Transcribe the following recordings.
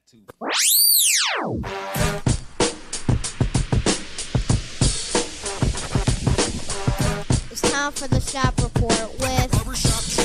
too. It's time for the shop report with Barbershop Jay.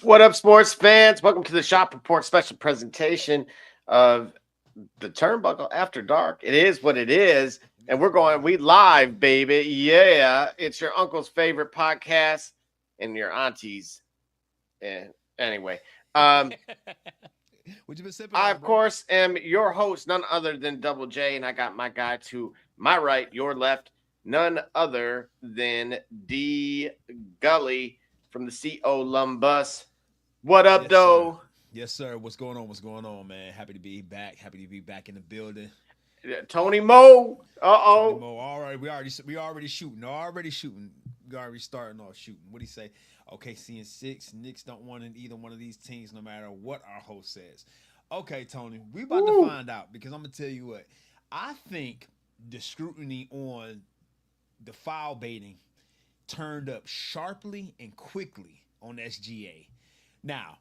What up, sports fans? Welcome to the Shop Report special presentation of the Turnbuckle After Dark. It is what it is, and we live, baby. Yeah, it's your uncle's favorite podcast and your auntie's. Anyway, What you been sipping I, on, of bro? course, am your host, none other than Double J, and I got my guy to my right, your left, none other than D Gully from the CO Lumbus. What up, Yes, though? sir. Yes, sir. What's going on? What's going on, man? Happy to be back. Happy to be back in the building. Tony Mo. Tony Uh-oh. Mo, all right, we already shooting. We already starting off shooting. What do you say? Okay, seeing 6. Knicks don't want in either one of these teams, no matter what our host says. Okay, Tony, we about to find out because I'm gonna tell you what. I think the scrutiny on the foul baiting turned up sharply and quickly on SGA. Now,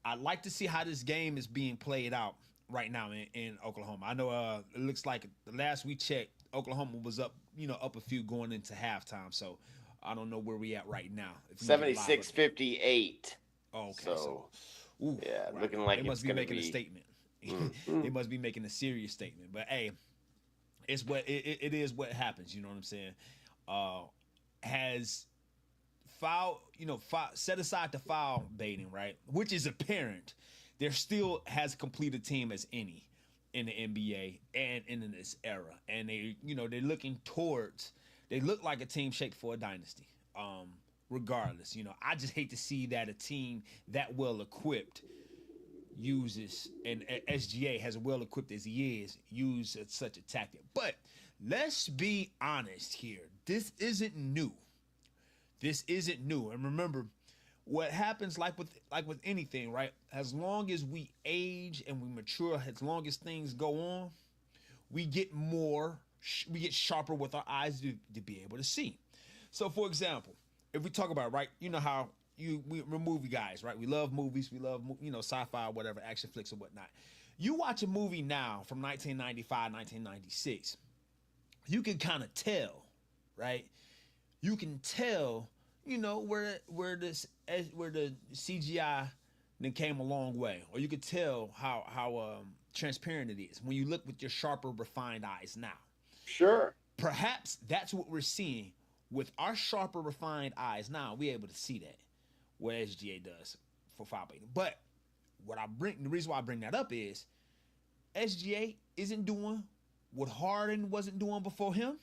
I'd like to see how this game is being played out right now in Oklahoma. I know it looks like the last we checked, Oklahoma was up a few going into halftime. So I don't know where we at right now. 76-58. Oh, okay. So, ooh, yeah, right. looking like they must it's be gonna making be a statement. Mhm. They must be making a serious statement. But hey, it's what it is. What happens? You know what I'm saying? Has set aside the foul baiting, right? Which is apparent. There still has complete a team as any in the NBA and in this era, and they're looking towards. They look like a team shaped for a dynasty. Regardless, I just hate to see that a team that well equipped uses, and SGA has well equipped as he is, use such a tactic. But let's be honest here. This isn't new. And remember, what happens like with anything, right? As long as we age and we mature, as long as things go on, we get sharper with our eyes to be able to see. So, for example, if we talk about, right, you know how we're movie guys, right? We love movies, we love sci-fi, whatever, action flicks or whatnot. You watch a movie now from 1995, 1996, you can kind of tell, right? You can tell, where the CGI then came a long way, or you could tell how transparent it is when you look with your sharper, refined eyes now. Sure. Perhaps that's what we're seeing with our sharper, refined eyes now. We're able to see that what SGA does for foul baiting. But the reason why I bring that up is SGA isn't doing what Harden wasn't doing before him.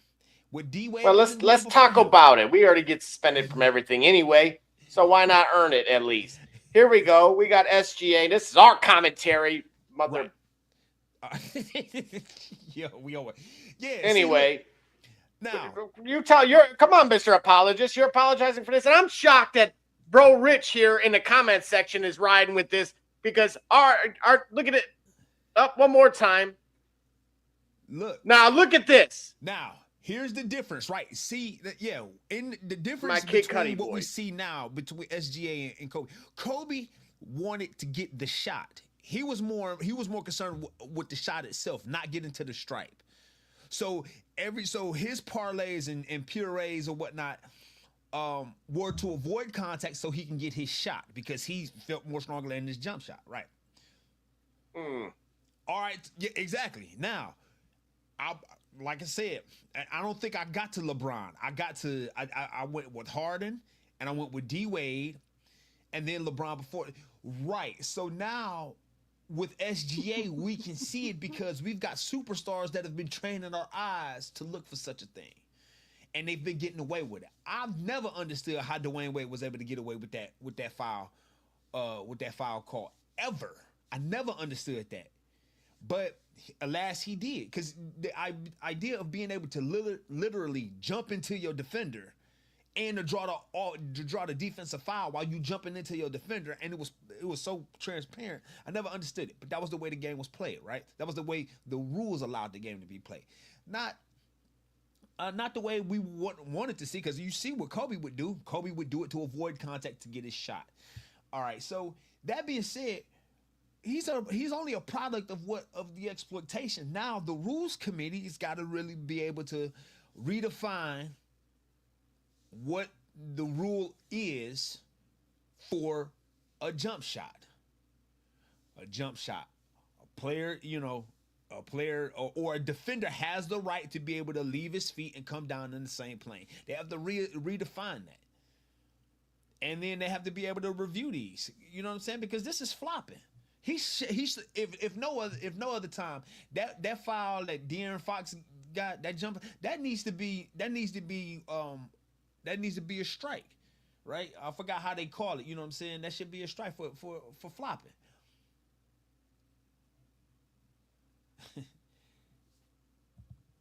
What D-Wade. Well, let's talk about it. We already get suspended from everything anyway, so why not earn it at least? Here we go. We got SGA. This is our commentary, mother. Right. Yo, we always. Yeah. Anyway, now come on, Mr. Apologist. You're apologizing for this, and I'm shocked that Bro Rich here in the comment section is riding with this because our look at it up one more time. Look at this. Now. Here's the difference, right? See, in the difference between what we see now between SGA and Kobe. Kobe wanted to get the shot. He was more concerned with the shot itself, not getting to the stripe. So his parlays and purees or whatnot were to avoid contact so he can get his shot because he felt more stronger in his jump shot, right? All right, yeah, exactly. Now, like I said, I don't think I got to LeBron. I went with Harden and I went with D Wade and then LeBron before. Right. So now with SGA, we can see it because we've got superstars that have been training our eyes to look for such a thing. And they've been getting away with it. I've never understood how Dwayne Wade was able to get away with that foul call ever. I never understood that. But alas, he did, because the idea of being able to literally jump into your defender and to draw the defensive foul while you jumping into your defender, and it was so transparent. I never understood it, but that was the way the game was played, right? That was the way the rules allowed the game to be played, not the way we wanted to see. Because you see what Kobe would do. Kobe would do it to avoid contact to get his shot. All right. So that being said, he's only a product of the exploitation. Now the rules committee has got to really be able to redefine what the rule is for a jump shot. A jump shot. A player, or a defender has the right to be able to leave his feet and come down in the same plane. They have to redefine that. And then they have to be able to review these. You know what I'm saying? Because this is flopping. If no other time, that foul that De'Aaron Fox got, that jump, that needs to be a strike, right? I forgot how they call it. You know what I'm saying? That should be a strike for flopping.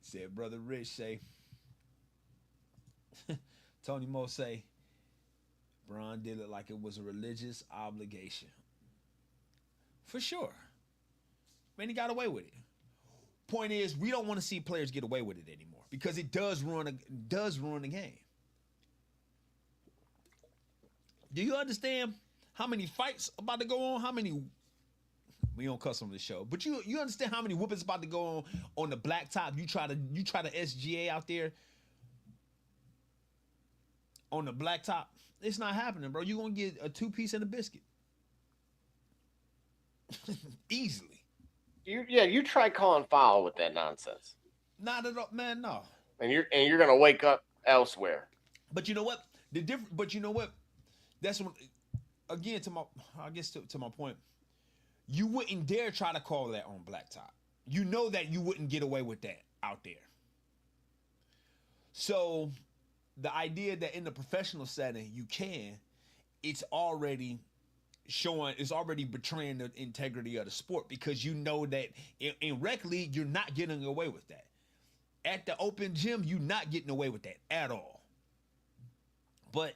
Said Brother Rich say, Tony Mo say, Bron did it like it was a religious obligation. For sure. Man, he got away with it. Point is, we don't want to see players get away with it anymore because it does ruin the game. Do you understand how many fights about to go on? How many? We don't cuss on the show, but you understand how many whoopings about to go on the blacktop? You try to SGA out there on the blacktop. It's not happening, bro. You're gonna get a 2-piece and a biscuit. Easily. You try calling foul with that nonsense. Not at all, man. No. And you're gonna wake up elsewhere. But you know what? But you know what? That's what. Again, to my point. You wouldn't dare try to call that on blacktop. You know that you wouldn't get away with that out there. So the idea that in the professional setting you can, it's already betraying the integrity of the sport, because you know that in rec league you're not getting away with that. At the open gym, you're not getting away with that at all. But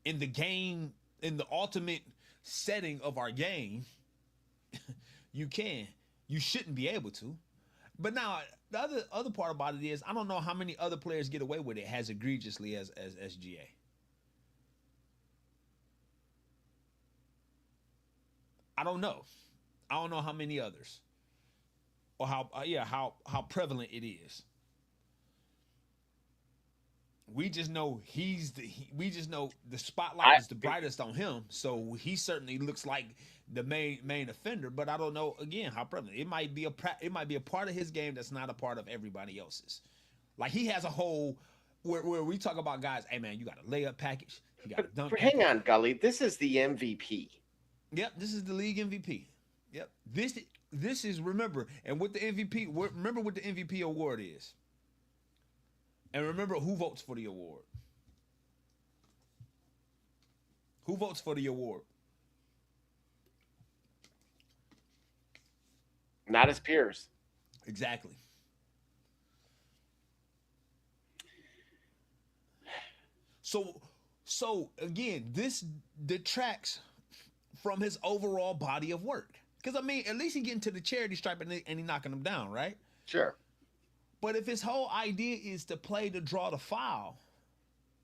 in the game, in the ultimate setting of our game, you can. You shouldn't be able to. But now the other part about it is, I don't know how many other players get away with it as egregiously as SGA. I don't know. I don't know how many others, or how prevalent it is. We just know we just know the spotlight is the brightest on him, so he certainly looks like the main offender. But I don't know again how prevalent it might be. It might be a part of his game that's not a part of everybody else's. Like he has a whole where we talk about guys. Hey man, you got a layup package. You got a dunk. Hang on, Gully. This is the MVP. Yep, this is the league MVP. Yep, this is, remember, and what the MVP. Remember what the MVP award is. And remember who votes for the award. Who votes for the award? Not his peers. Exactly. So again, this detracts from his overall body of work. Because, I mean, at least he getting to the charity stripe and he knocking them down, right? Sure. But if his whole idea is to play to draw the foul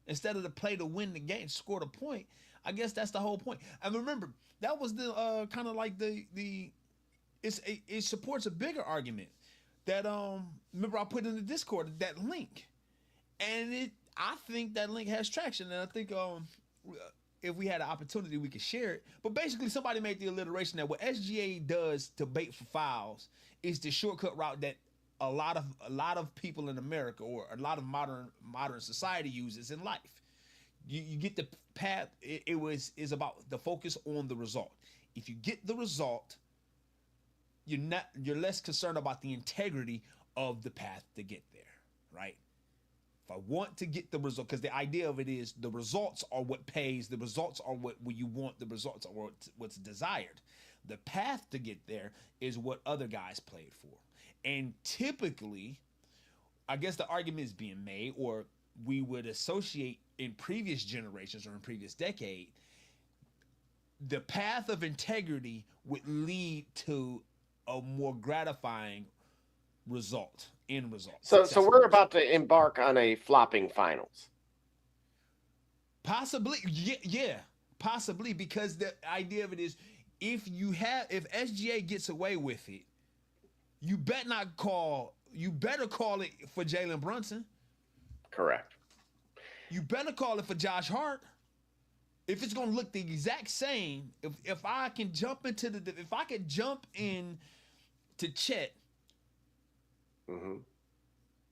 instead of to play to win the game, score the point, I guess that's the whole point. And remember, that was the kind of like it supports a bigger argument that remember I put in the Discord that link, and I think that link has traction, and I think if we had an opportunity, we could share it. But basically, somebody made the alliteration that what SGA does to bait for fouls is the shortcut route that a lot of people in America or a lot of modern society uses in life. You get the path. Is about the focus on the result. If you get the result, you're less concerned about the integrity of the path to get there, right? If I want to get the result, because the idea of it is the results are what pays, the results are what you want, the results are what's desired. The path to get there is what other guys played for. And typically, I guess the argument is being made, or we would associate in previous generations or in previous decade, the path of integrity would lead to a more gratifying end result. So we're about to embark on a flopping finals. Possibly, yeah, possibly, because the idea of it is if SGA gets away with it, you better call it for Jalen Brunson. Correct. You better call it for Josh Hart. If it's gonna look the exact same, if I can jump in to Chet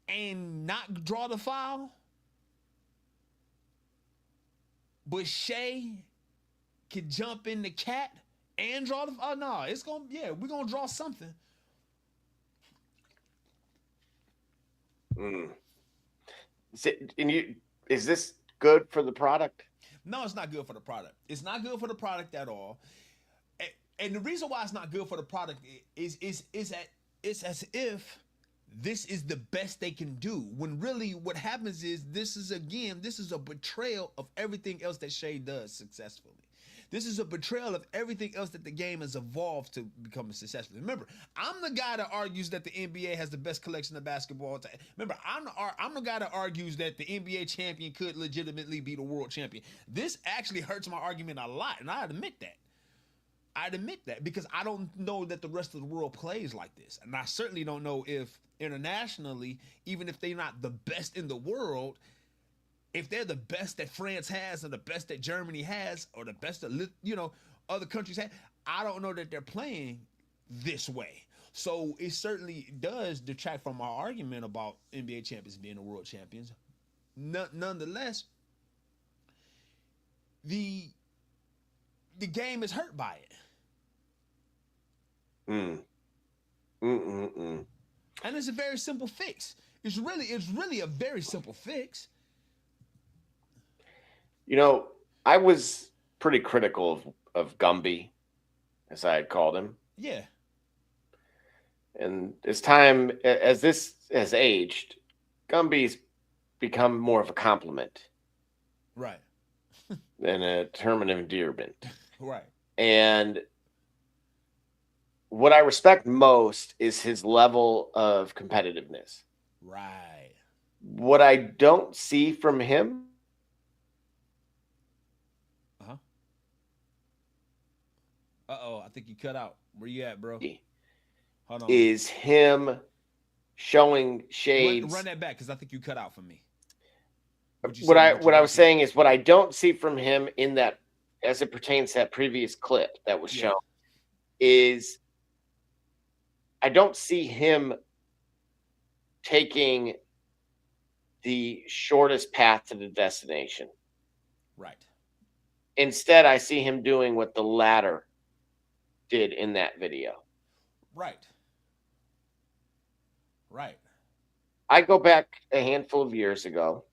and not draw the foul, but Shea can jump in the cat and draw the foul. Oh no, we're gonna draw something. Is this good for the product? No, it's not good for the product. It's not good for the product at all. And the reason why it's not good for the product is that it's as if this is the best they can do. When really what happens is this is a betrayal of everything else that Shea does successfully. This is a betrayal of everything else that the game has evolved to become successful. Remember, I'm the guy that argues that the NBA has the best collection of basketball. Remember, I'm the guy that argues that the NBA champion could legitimately be the world champion. This actually hurts my argument a lot, and I admit that because I don't know that the rest of the world plays like this. And I certainly don't know if internationally, even if they're not the best in the world, if they're the best that France has or the best that Germany has or the best that, other countries have, I don't know that they're playing this way. So it certainly does detract from our argument about NBA champions being the world champions. Nonetheless, the game is hurt by it. And it's a very simple fix. It's really a very simple fix. I was pretty critical of Gumby, as I had called him. Yeah. And as this has aged, Gumby's become more of a compliment. Right. Than a term of endearment. Right. And what I respect most is his level of competitiveness. Right. What I don't see from him I think you cut out. Where you at, bro? Hold on. Is him showing shades. Run that back because I think you cut out for me. What I was saying is what I don't see from him in that, as it pertains to that previous clip that was shown, is I don't see him taking the shortest path to the destination. Right. Instead, I see him doing what the latter did in that video. Right. I go back a handful of years ago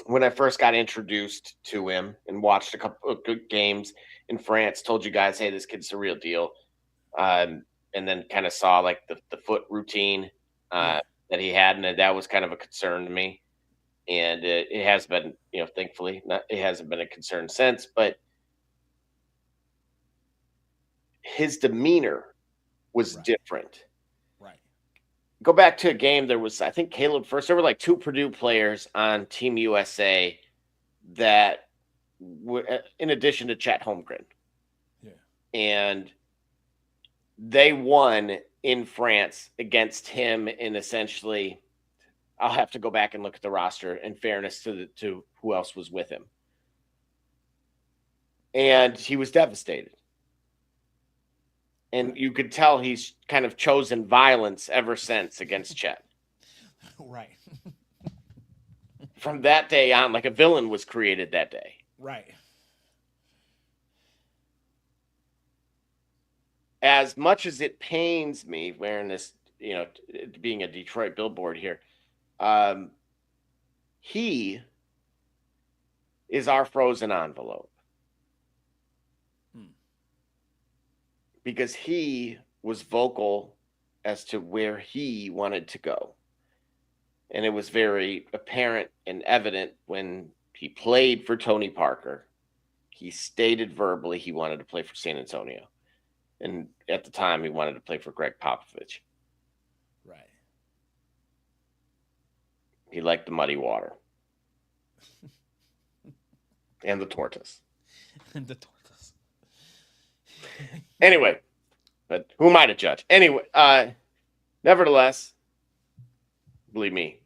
when I first got introduced to him and watched a couple of good games in France, told you guys, hey, this kid's the real deal. And then kind of saw like the foot routine that he had, and that was kind of a concern to me. And it has been, thankfully, it hasn't been a concern since, but his demeanor was different. Right. Go back to a game. There was, I think, Caleb first. There were like 2 Purdue players on Team USA that were, in addition to Chet Holmgren. Yeah. And they won in France against him in essentially I'll have to go back and look at the roster in fairness to who else was with him. And he was devastated. And you could tell he's kind of chosen violence ever since against Chet. Right. From that day on, like a villain was created that day. Right. As much as it pains me wearing this, being a Detroit billboard here, he is our frozen envelope. Because he was vocal as to where he wanted to go. And it was very apparent and evident when he played for Tony Parker. He stated verbally he wanted to play for San Antonio. And at the time, he wanted to play for Greg Popovich. Right. He liked the muddy water. And the tortoise. And the tortoise. Anyway, but who am I to judge? Anyway, nevertheless, believe me.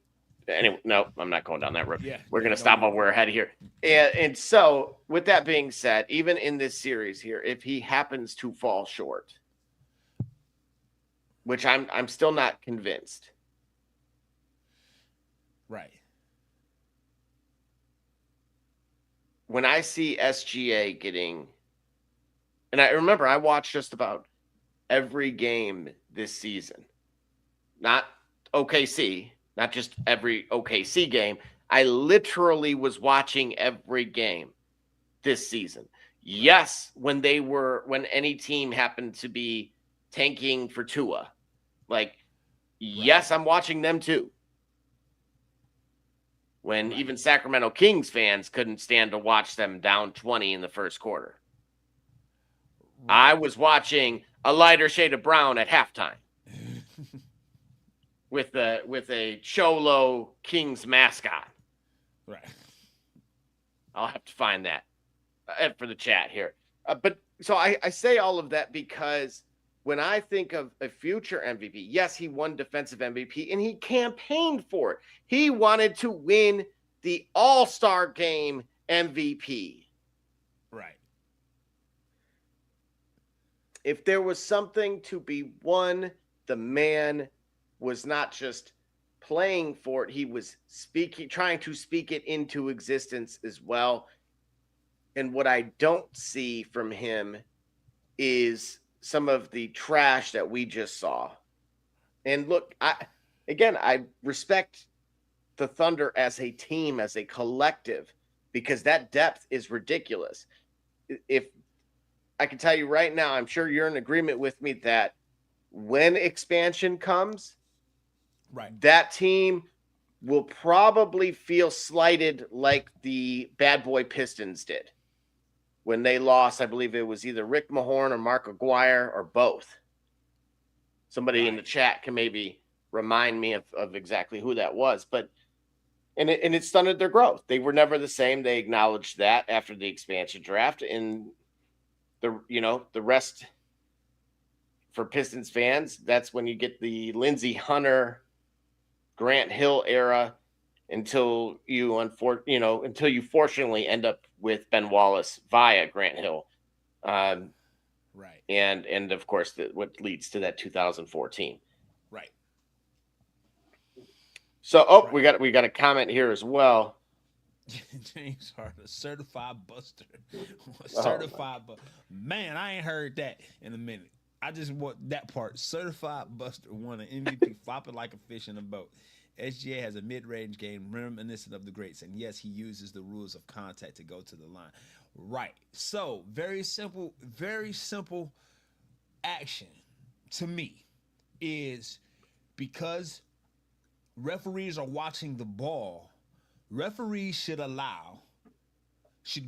Anyway, no, I'm not going down that road. Yeah, we're going to stop while we're ahead of here. And so, with that being said, even in this series here, if he happens to fall short, which I'm still not convinced. Right. When I see SGA getting, and I remember I watched just about every game this season, not OKC, not just every OKC game. I literally was watching every game this season. Yes, when any team happened to be tanking for Tua, yes, I'm watching them too. When even Sacramento Kings fans couldn't stand to watch them down 20 in the first quarter. I was watching a lighter shade of brown at halftime with a Cholo Kings mascot. Right. I'll have to find that for the chat here. But so I say all of that because when I think of a future MVP, yes, he won defensive MVP and he campaigned for it. He wanted to win the All-Star Game MVP. Right. If there was something to be won, the man was not just playing for it. He was trying to speak it into existence as well. And what I don't see from him is some of the trash that we just saw. And look, I respect the Thunder as a team, as a collective, because that depth is ridiculous. If I can tell you right now, I'm sure you're in agreement with me that when expansion comes, that team will probably feel slighted like the bad boy Pistons did when they lost. I believe it was either Rick Mahorn or Mark Aguirre or both. Somebody in the chat can maybe remind me of exactly who that was, but it stunted their growth. They were never the same. They acknowledged that after the expansion draft, and the rest for Pistons fans, that's when you get the Lindsey Hunter, Grant Hill era until you fortunately end up with Ben Wallace via Grant Hill. Right. And of course what leads to that 2014. Right. So we got a comment here as well. James Harden, certified buster. Man, I ain't heard that in a minute. I just want that part. Certified buster won an MVP flopping like a fish in a boat. SGA has a mid-range game reminiscent of the greats, and yes, he uses the rules of contact to go to the line. Right. So very simple action to me is because referees are watching the ball. Referees should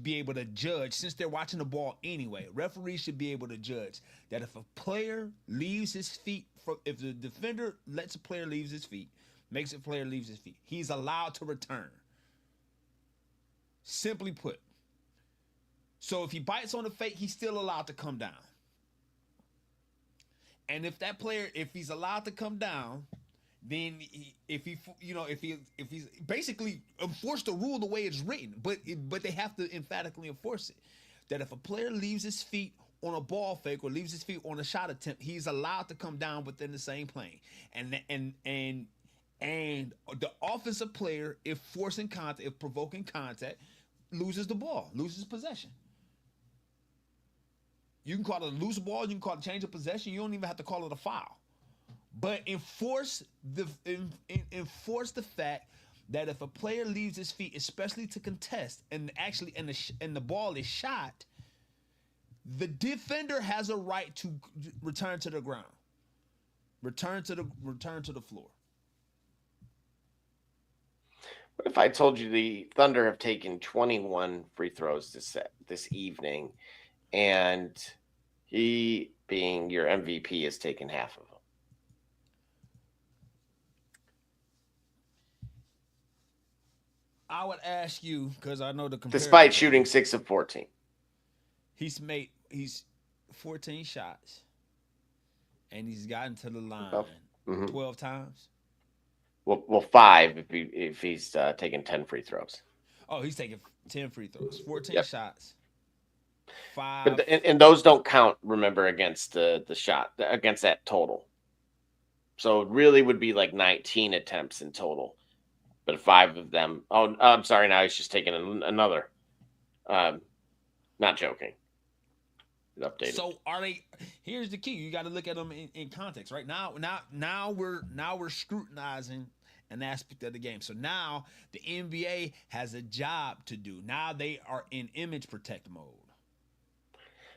be able to judge, since they're watching the ball anyway. Referees should be able to judge that if a player leaves his feet, if the defender lets a player leave his feet, makes a player leave his feet, he's allowed to return. Simply put. So if he bites on the fake, he's still allowed to come down. And if that player, if he's allowed to come down, then if he's basically enforced the rule the way it's written, but they have to emphatically enforce it, that if a player leaves his feet on a ball fake or leaves his feet on a shot attempt, he's allowed to come down within the same plane. And the offensive player, if forcing contact, if provoking contact, loses the ball, loses possession. You can call it a loose ball, you can call it change of possession. You don't even have to call it a foul. But enforce the fact that if a player leaves his feet, especially to contest, and the ball is shot, the defender has a right to return to the ground, return to the floor. What if I told you the Thunder have taken 21 free throws this evening, and he, being your MVP, has taken half of them? I would ask you, because I know the comparison. Despite shooting 6 of 14. He's 14 shots, and he's gotten to the line 12 times. Well, 5 if he's taking 10 free throws. Oh, he's taking 10 free throws, 14 shots, 5. But and those don't count. Remember, against the shot, against that total. So it really would be like 19 attempts in total. But 5 of them. Oh, I'm sorry. Now he's just taking another. Not joking. Updated. So are they? Here's the key. You got to look at them in context, right? Now we're scrutinizing an aspect of the game. So now the NBA has a job to do. Now they are in image protect mode.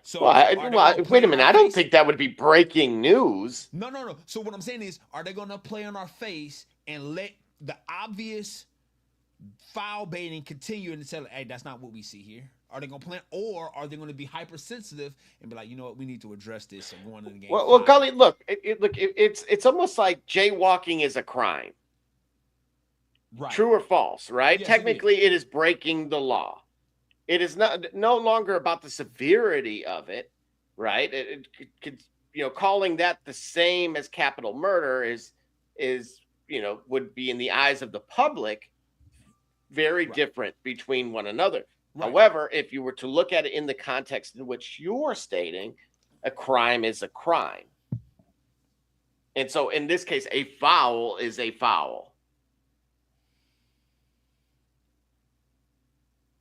So wait a minute. I don't think that would be breaking news. No. So what I'm saying is, are they going to play on our face and let the obvious foul baiting continue and tell, hey, that's not what we see here? Are they going to play, or are they going to be hypersensitive and be like, you know what, we need to address this and go on in the game? Well, Gully, look, it's almost like jaywalking is a crime. Right. True or false, right? Yes, Technically, it is breaking the law. It is no longer about the severity of it, right? It could, calling that the same as capital murder is would be in the eyes of the public very different between one another. Right. However, if you were to look at it in the context in which you're stating, a crime is a crime. And so in this case, a foul is a foul.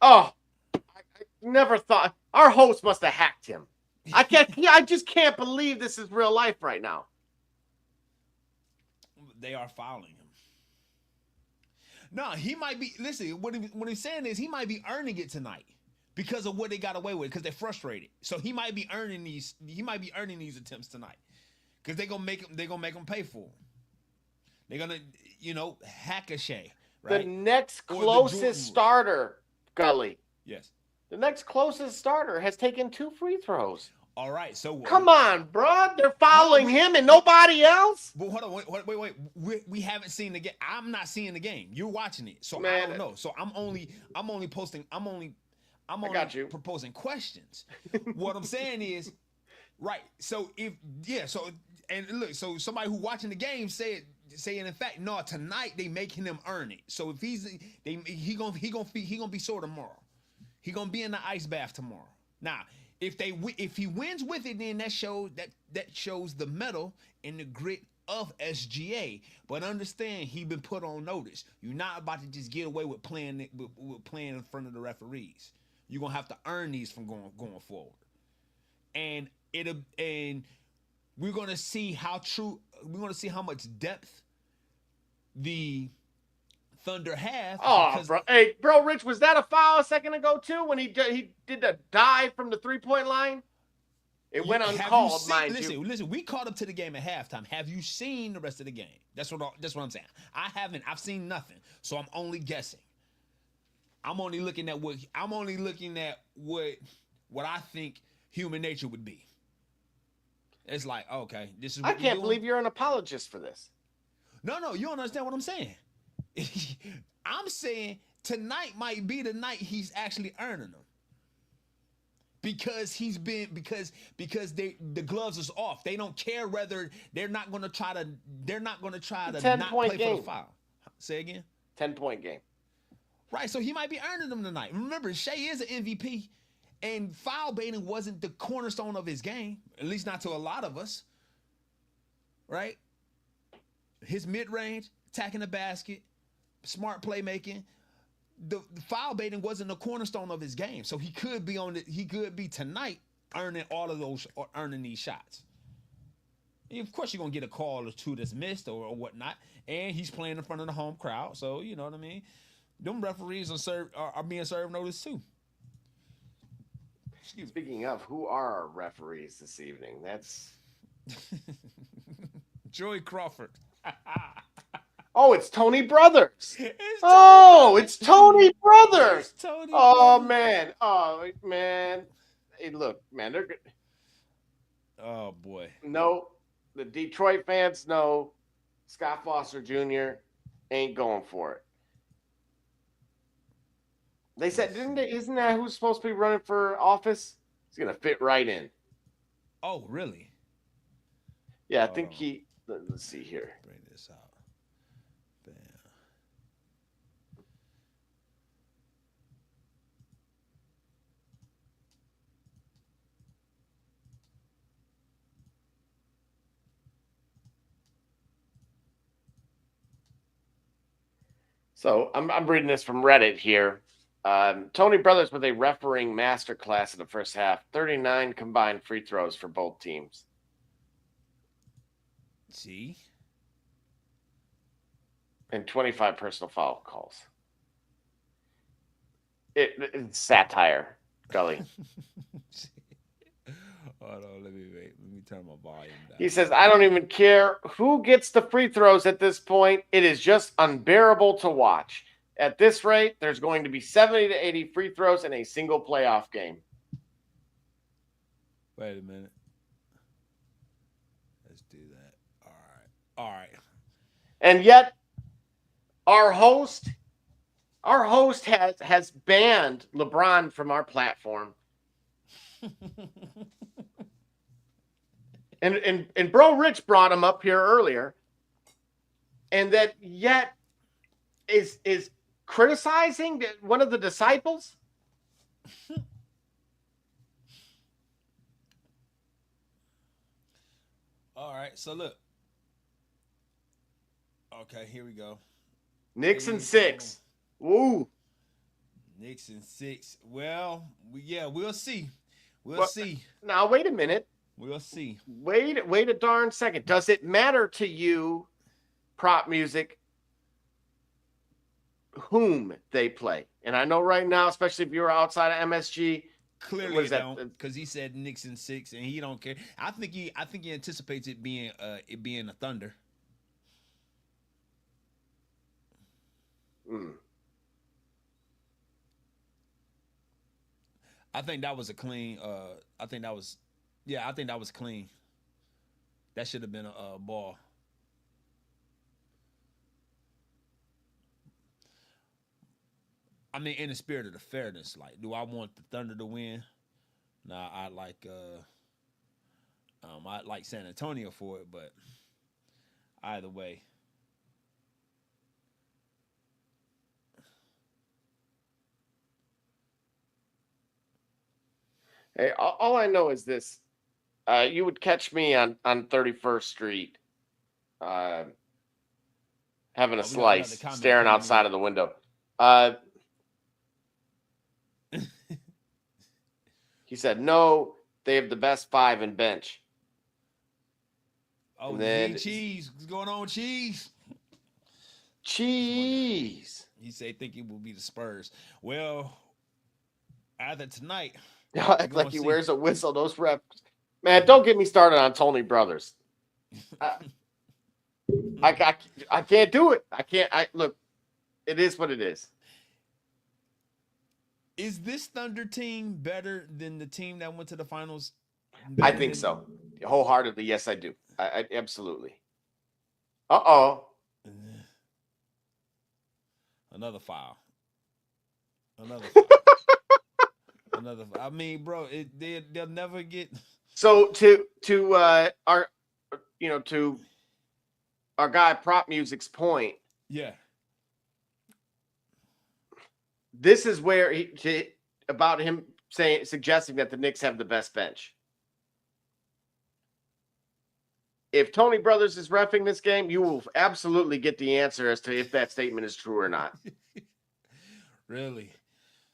Oh, I never thought our host must have hacked him. I just can't believe this is real life right now. They are fouling him. No, he might be. Listen, what he's saying is he might be earning it tonight because of what they got away with, because they're frustrated. So he might be earning these. He might be earning these attempts tonight because they're gonna make him pay for them. They're gonna, hack a Shea. Right? The next closest starter, Gully. Yes. The next closest starter has taken 2 free throws. All right, so come on, bro. They're fouling him and nobody else. But hold on, wait. We haven't seen the game. I'm not seeing the game. You're watching it, so Man, I don't know. So I'm only posting. I'm only proposing questions. What I'm saying is, right. So so somebody who watching the game saying in fact, no, tonight they making him earn it. So if he gonna be sore tomorrow. He gonna be in the ice bath tomorrow. Now, if he wins with it, then that shows the mettle and the grit of SGA. But understand, he been put on notice. You're not about to just get away with playing in front of the referees. You're gonna have to earn these from going forward. And we're gonna see how much depth the Thunder have. Oh, bro. Hey, bro, Rich, was that a foul a second ago, too, when he did the dive from the three-point line? It went uncalled, mind you. Listen, we caught up to the game at halftime. Have you seen the rest of the game? That's what I'm saying. I haven't. I've seen nothing, so I'm only guessing. I'm only looking at what I think human nature would be. It's like, okay, this is what I can't believe you're an apologist for this. No, you don't understand what I'm saying. I'm saying tonight might be the night he's actually earning them. because the gloves is off. They don't care whether they're not going to try to not play game. for the foul. Say again. 10-point game. Right, so he might be earning them tonight. Remember, Shea is an MVP, and foul baiting wasn't the cornerstone of his game, at least not to a lot of us. Right? His mid-range, attacking the basket, smart playmaking. The foul baiting wasn't the cornerstone of his game, so he could be tonight earning all of those or earning these shots. And of course, you're gonna get a call or two that's missed or whatnot, and he's playing in front of the home crowd, so you know what I mean. Them referees are being served notice too. Speaking of, who are our referees this evening? That's Joey Crawford. Oh, it's Tony Brothers. It's Tony Brothers. Tony Brothers. Man. Oh, man. Hey, look, man, they're good. Oh, boy. No, the Detroit fans know Scott Foster Jr. ain't going for it. They said, isn't that who's supposed to be running for office? He's going to fit right in. Oh, really? Yeah, I think let's see here. Bring this out. Bam. So I'm reading this from Reddit here. Tony Brothers with a refereeing masterclass in the first half. 39 combined free throws for both teams. See? And 25 personal foul calls. It's satire, Gully. Hold on, let me turn my volume down. He says, I don't even care who gets the free throws at this point. It is just unbearable to watch. At this rate, there's going to be 70 to 80 free throws in a single playoff game. Wait a minute. Let's do that. All right. And yet, our host has banned LeBron from our platform. and Bro Rich brought him up here earlier. And that yet is criticizing one of the disciples. All right, so look. Okay, here we go. Knicks and 6. Woo. Knicks and 6. Well, we'll see. We'll see. Now, wait a minute. We'll see. Wait a darn second. Does it matter to you, prop music, whom they play? And I know right now, especially if you're outside of MSG, clearly don't, because he said Knicks and 6, and he don't care. I think he anticipates it being a Thunder. I think that was a clean. I think that was clean. That should have been a ball. I mean, in the spirit of the fairness, like, do I want the Thunder to win? Nah, I like San Antonio for it, but either way. Hey, all I know is this. You would catch me on 31st Street having a slice, staring outside of the window. He said, no, they have the best 5 in bench. Oh, then Cheese. What's going on, Cheese? Cheese. He said, think it will be the Spurs. Well, either tonight. Y'all act like he wears a whistle. Those refs. Man, don't get me started on Tony Brothers. I can't do it. I can't. Look, it is what it is. Is this Thunder team better than the team that went to the finals? I think so. Wholeheartedly, yes, I do. I absolutely. Uh-oh. Another foul. Another. I mean, bro, they'll never get. So our to our guy Prop Music's point, Yeah. this is where about him suggesting that the Knicks have the best bench. If Tony Brothers is reffing this game, you will absolutely get the answer as to if that statement is true or not. Really?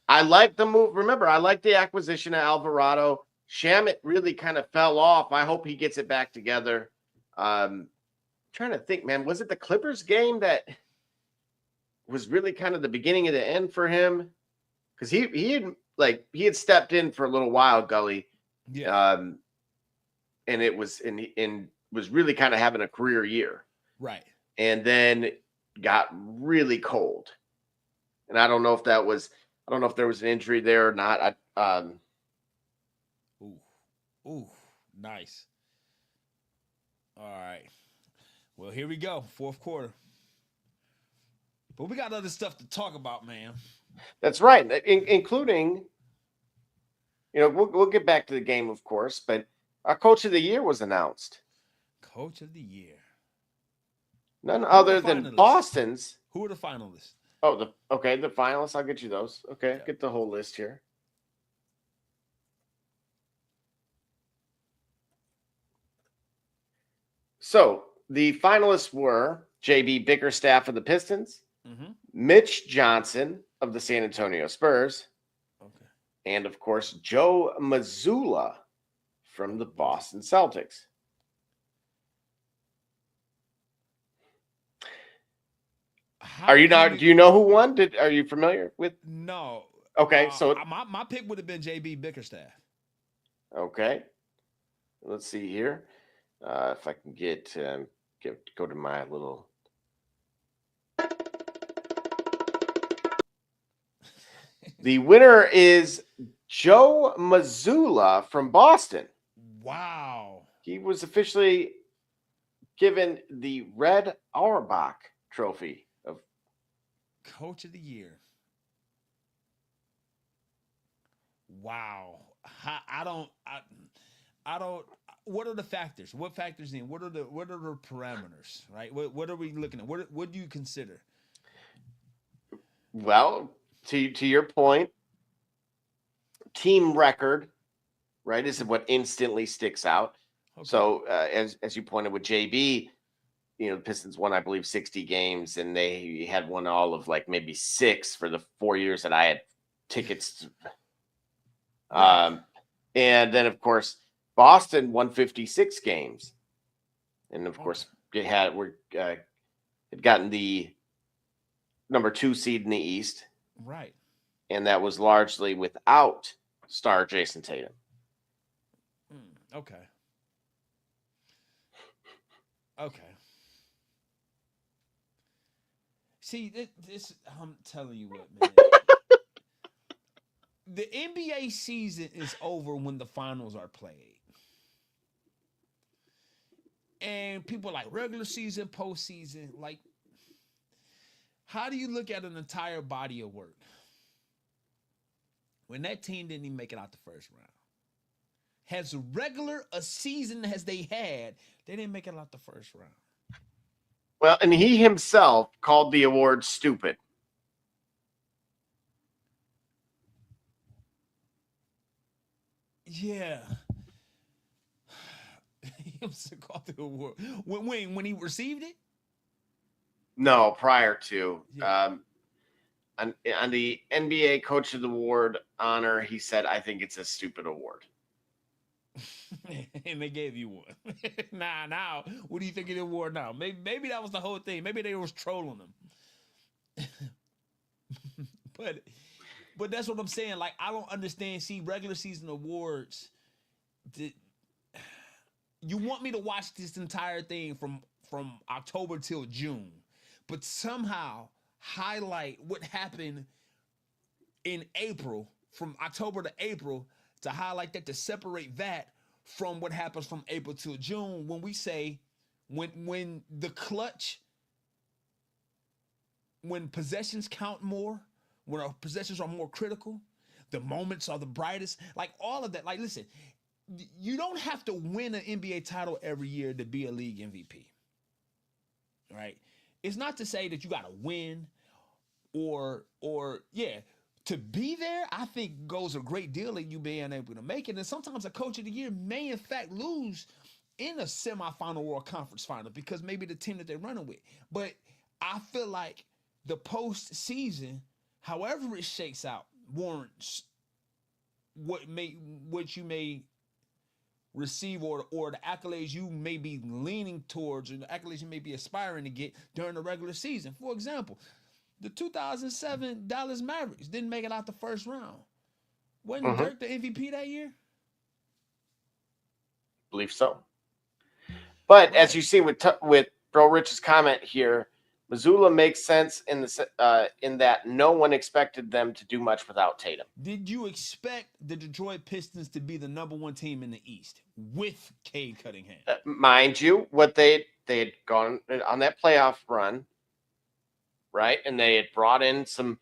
I like the move. Remember, I like the acquisition of Alvarado. Shamet really kind of fell off. I hope he gets it back together. Trying to think, man, was it the Clippers game that was really kind of the beginning of the end for him? Because he had stepped in for a little while, Gully. Yeah. And it was and was really kind of having a career year. Right. And then got really cold. And I don't know if there was an injury there or not. Ooh, nice. All right. Well, here we go. Fourth quarter. But we got other stuff to talk about, man. That's right, including, we'll get back to the game, of course, but our Coach of the Year was announced. Coach of the Year. None other than Boston's. Who are the finalists? Oh, the finalists. I'll get you those. Okay, yeah. Get the whole list here. So the finalists were J.B. Bickerstaff of the Pistons, Mitch Johnson of the San Antonio Spurs, and of course Joe Mazzulla from the Boston Celtics. Do you know who won? Are you familiar with? No. Okay, so my pick would have been J.B. Bickerstaff. Okay, let's see here. If I can go to my little. The winner is Joe Mazzulla from Boston. Wow. He was officially given the Red Auerbach Trophy of Coach of the Year. Wow. I don't. What are the factors? What factors in? What are the parameters? Right. What are we looking at? What do you consider? Well, to your point, team record, right, is what instantly sticks out. Okay. So as you pointed with JB, the Pistons won, I believe, 60 games, and they had won all of like maybe 6 for the 4 years that I had tickets. Right. And then of course Boston won 56 games, and of course it had gotten the number 2 seed in the East, right? And that was largely without star Jason Tatum. Okay. See, this I'm telling you what, man. The NBA season is over when the finals are played. And people like regular season, postseason, like, how do you look at an entire body of work when that team didn't even make it out the first round? As regular a season as they had, they didn't make it out the first round. Well, and he himself called the award stupid. Yeah. He himself called the award. When he received it? No, prior to. Yeah. On the NBA Coach of the Award honor, he said, "I think it's a stupid award." And they gave you one. Now, what do you think of the award now? Maybe that was the whole thing. Maybe they was trolling them. But that's what I'm saying. Like, I don't understand. See, regular season awards. You want me to watch this entire thing from October till June, but somehow highlight what happened in April, from October to April, to highlight that, to separate that from what happens from April till June, when we say when the clutch, when possessions count more, when our possessions are more critical, the moments are the brightest. Like all of that. Like, listen, you don't have to win an NBA title every year to be a league MVP. Right? It's not to say that you got to win or yeah, to be there. I think goes a great deal in you being able to make it. And sometimes a coach of the year may in fact lose in a semifinal or a conference final because maybe the team that they're running with. But I feel like the postseason, however it shakes out, warrants what you may receive or the accolades you may be leaning towards or the accolades you may be aspiring to get during the regular season. For example, the 2007 Dallas Mavericks didn't make it out the first round. Wasn't Dirk the MVP that year? Believe so. But as you see with Bro Rich's comment here, Missoula makes sense in that no one expected them to do much without Tatum. Did you expect the Detroit Pistons to be the number one team in the East with Cade Cunningham? Mind you, what they had gone on that playoff run, right? And they had brought in some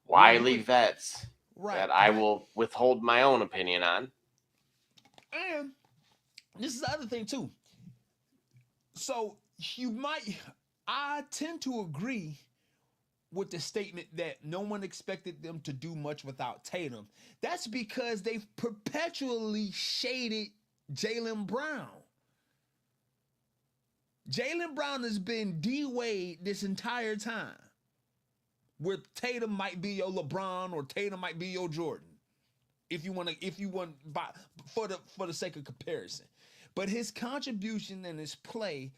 wily vets that I will withhold my own opinion on. And this is the other thing too. So I tend to agree with the statement that no one expected them to do much without Tatum. That's because they've perpetually shaded Jaylen Brown. Jaylen Brown has been D-Wade this entire time. Where Tatum might be your LeBron or Tatum might be your Jordan. If you want for the sake of comparison. But his contribution and his play,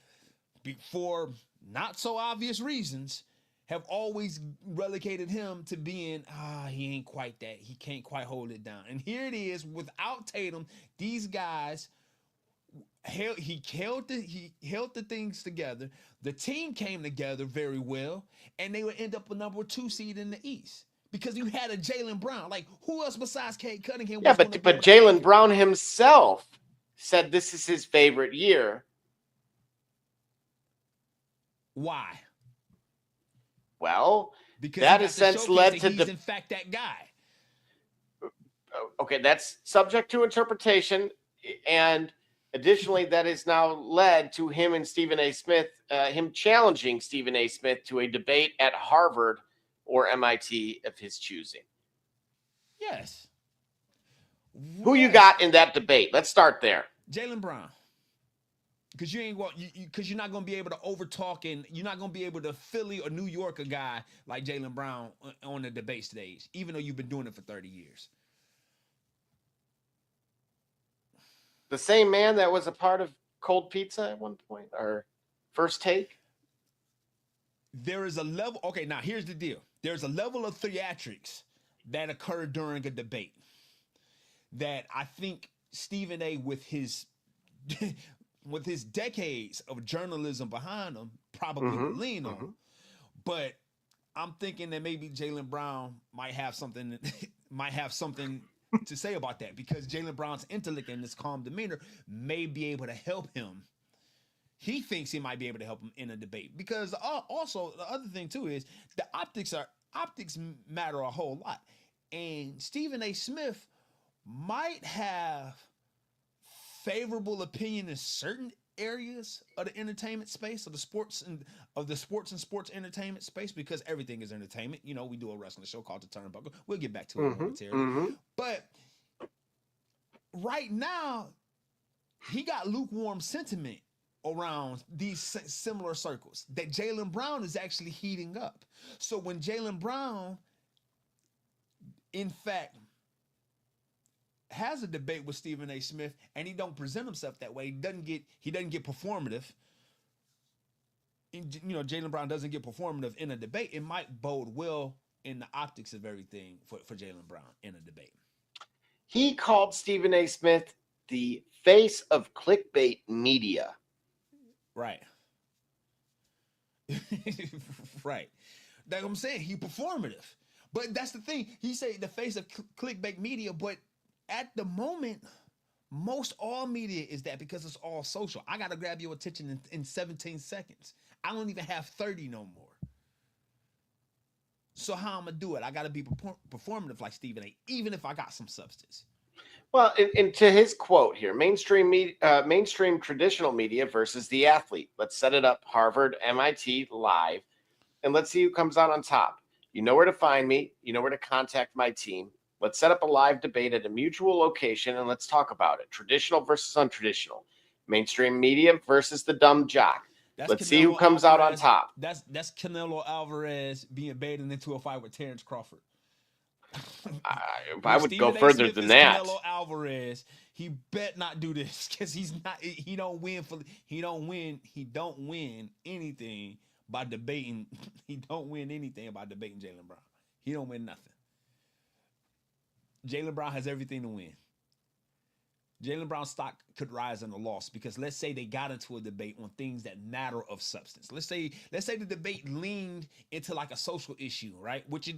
for not so obvious reasons, have always relegated him to being, he ain't quite that. He can't quite hold it down. And here it is, without Tatum, these guys, he held the things together. The team came together very well, and they would end up a number 2 seed in the East. Because you had a Jaylen Brown. Like, who else besides Cade Cunningham? Yeah, but Jaylen Brown himself said this is his favorite year. Why? Well, because that in sense led to he's in fact that guy. Okay, that's subject to interpretation, and additionally, that has now led to him and Stephen A. Smith, him challenging Stephen A. Smith to a debate at Harvard or MIT of his choosing. Yes. Who you got in that debate? Let's start there. Jaylen Brown. Because you're not going to be able to overtalk, and you're not going to be able to Philly or New York a guy like Jaylen Brown on the debate stage, even though you've been doing it for 30 years. The same man that was a part of Cold Pizza at one point, or First Take? There is a level. Okay, now here's the deal. There's a level of theatrics that occurred during a debate that I think Stephen A. with his decades of journalism behind him probably would lean on. But I'm thinking that maybe Jaylen Brown might have something to say about that, because Jaylen Brown's intellect and his calm demeanor may be able to help him. He thinks he might be able to help him in a debate, because also the other thing too is the optics matter a whole lot, and Stephen A. Smith might have favorable opinion in certain areas of the entertainment space, of the sports and sports entertainment space, because everything is entertainment. You know, we do a wrestling show called The Turnbuckle. We'll get back to it momentarily. But right now, he got lukewarm sentiment around these similar circles that Jaylen Brown is actually heating up. So when Jaylen Brown, in fact, has a debate with Stephen A. Smith and he don't present himself that way, he doesn't get performative. Jaylen Brown doesn't get performative in a debate. It might bode well in the optics of everything for Jaylen Brown in a debate. He called Stephen A. Smith the face of clickbait media. Right. Right. That's what I'm saying. He performative. But that's the thing. He say the face of clickbait media, but at the moment, most all media is that, because it's all social. I got to grab your attention in 17 seconds. I don't even have 30 no more. So how I'm gonna do it? I gotta be performative like Stephen A. Even if I got some substance. Well, and to his quote here, mainstream traditional media versus the athlete. Let's set it up. Harvard, MIT, live, and let's see who comes out on top. You know where to find me. You know where to contact my team. Let's set up a live debate at a mutual location and let's talk about it. Traditional versus untraditional. Mainstream media versus the dumb jock. That's Let's see who Canelo comes out on Alvarez. top. That's Canelo Alvarez being baited into a fight with Terrence Crawford. I would Stephen go A. further Smith than is that. Canelo Alvarez. He bet not do this because he don't win anything by debating. He don't win anything by debating Jaylen Brown. He don't win nothing. Jaylen Brown has everything to win. Jaylen Brown's stock could rise in a loss because let's say they got into a debate on things that matter of substance. Let's say the debate leaned into like a social issue, right? Which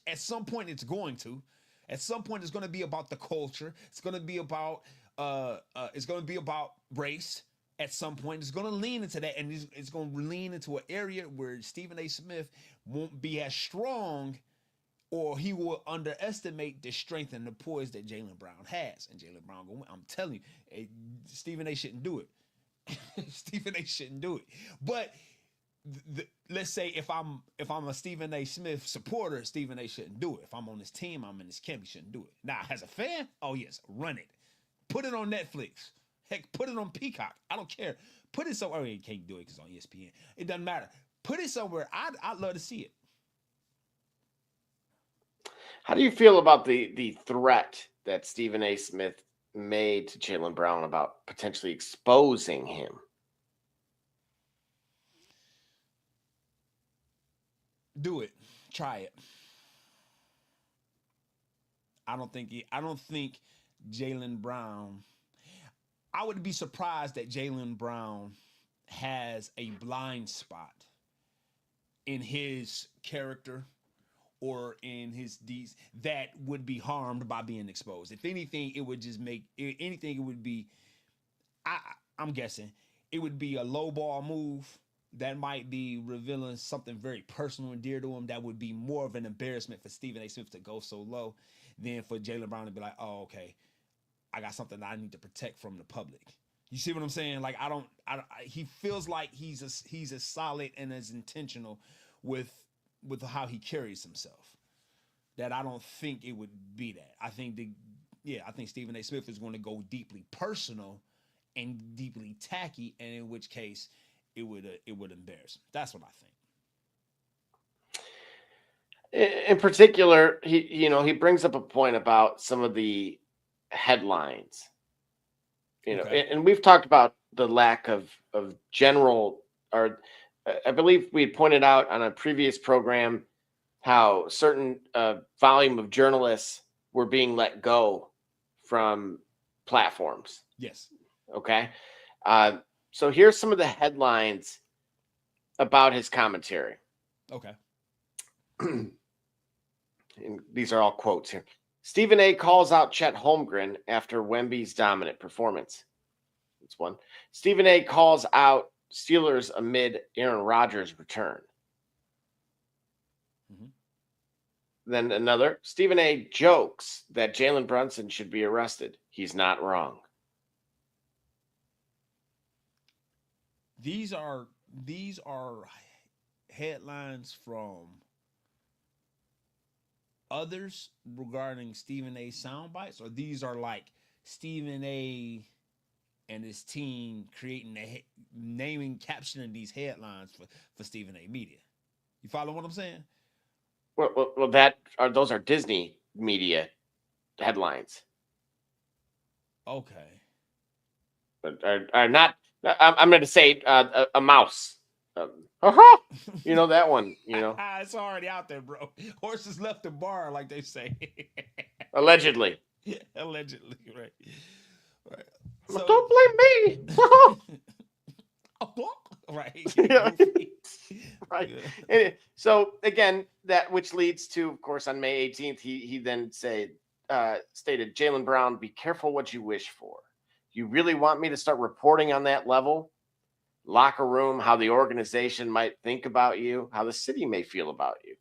at some point it's going to. At some point it's going to be about the culture. It's going to be about race. At some point it's going to lean into that, and it's going to lean into an area where Stephen A. Smith won't be as strong, or he will underestimate the strength and the poise that Jaylen Brown has. And Jaylen Brown, I'm telling you, Stephen A. shouldn't do it. Stephen A. shouldn't do it. But let's say if I'm a Stephen A. Smith supporter, Stephen A. shouldn't do it. If I'm on his team, I'm in his camp, he shouldn't do it. Now, as a fan, oh yes, run it. Put it on Netflix. Heck, put it on Peacock. I don't care. Put it somewhere. You can't do it because it's on ESPN. It doesn't matter. Put it somewhere. I'd love to see it. How do you feel about the threat that Stephen A. Smith made to Jaylen Brown about potentially exposing him? Do it. Try it. I don't think Jaylen Brown. I would be surprised that Jaylen Brown has a blind spot in his character or in his deeds that would be harmed by being exposed. If anything, it would just make anything. It would be. I'm guessing it would be a low ball move that might be revealing something very personal and dear to him. That would be more of an embarrassment for Stephen A. Smith to go so low than for Jaylen Brown to be like, oh, okay, I got something that I need to protect from the public. You see what I'm saying? Like he feels like he's as solid and as intentional with how he carries himself that I don't think it would be that. I think Stephen A. Smith is going to go deeply personal and deeply tacky, and in which case it would embarrass him. That's what I think. In particular, he brings up a point about some of the headlines. Okay. And we've talked about the lack of general, or I believe we had pointed out on a previous program how certain volume of journalists were being let go from platforms. Yes. Okay. So here's some of the headlines about his commentary. Okay. And these are all quotes here. Stephen A. calls out Chet Holmgren after Wemby's dominant performance. That's one. Stephen A. calls out Steelers amid Aaron Rodgers' return. Mm-hmm. Then another. Stephen A. jokes that Jalen Brunson should be arrested. He's not wrong. These are headlines from others regarding Stephen A. sound bites, or these are like Stephen A. and his team creating captioning these headlines for Stephen A. media. You follow what I'm saying? Well, those are Disney media headlines. Okay. But are not. I'm going to say a mouse. You know that one. It's already out there, bro. Horses left the bar, like they say. Allegedly. Allegedly, right. So, don't blame me. Right. Right. Yeah. So again, that which leads to, of course, on May 18th, he then stated, Jaylen Brown, be careful what you wish for. You really want me to start reporting on that level? Locker room, how the organization might think about you, how the city may feel about you,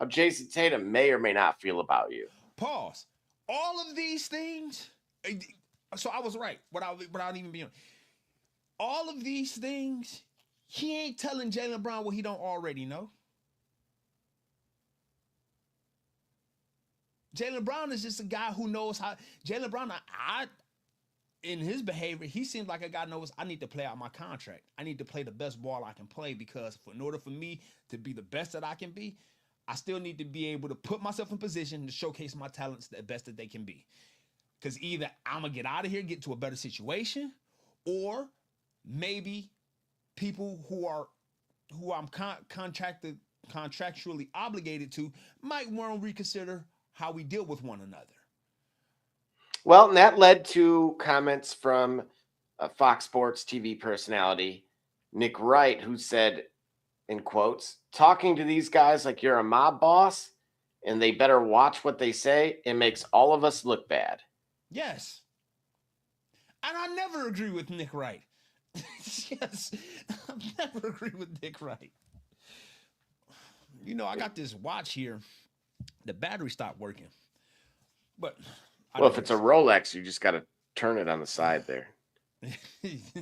how Jason Tatum may or may not feel about you. Pause. All of these things. So I was right. Without even being. All of these things, he ain't telling Jaylen Brown what he don't already know. Jaylen Brown is just a guy who knows how. Jaylen Brown, in his behavior, he seems like a guy knows I need to play out my contract. I need to play the best ball I can play because in order for me to be the best that I can be, I still need to be able to put myself in position to showcase my talents the best that they can be. Because either I'm going to get out of here, get to a better situation, or maybe people who I'm contractually obligated to might want to reconsider how we deal with one another. Well, and that led to comments from a Fox Sports TV personality, Nick Wright, who said, in quotes, talking to these guys like you're a mob boss and they better watch what they say. It makes all of us look bad. Yes. And I never agree with Nick Wright. Yes. I never agree with Nick Wright. You know, I got this watch here. The battery stopped working. But well, if it's a Rolex, you just got to turn it on the side there.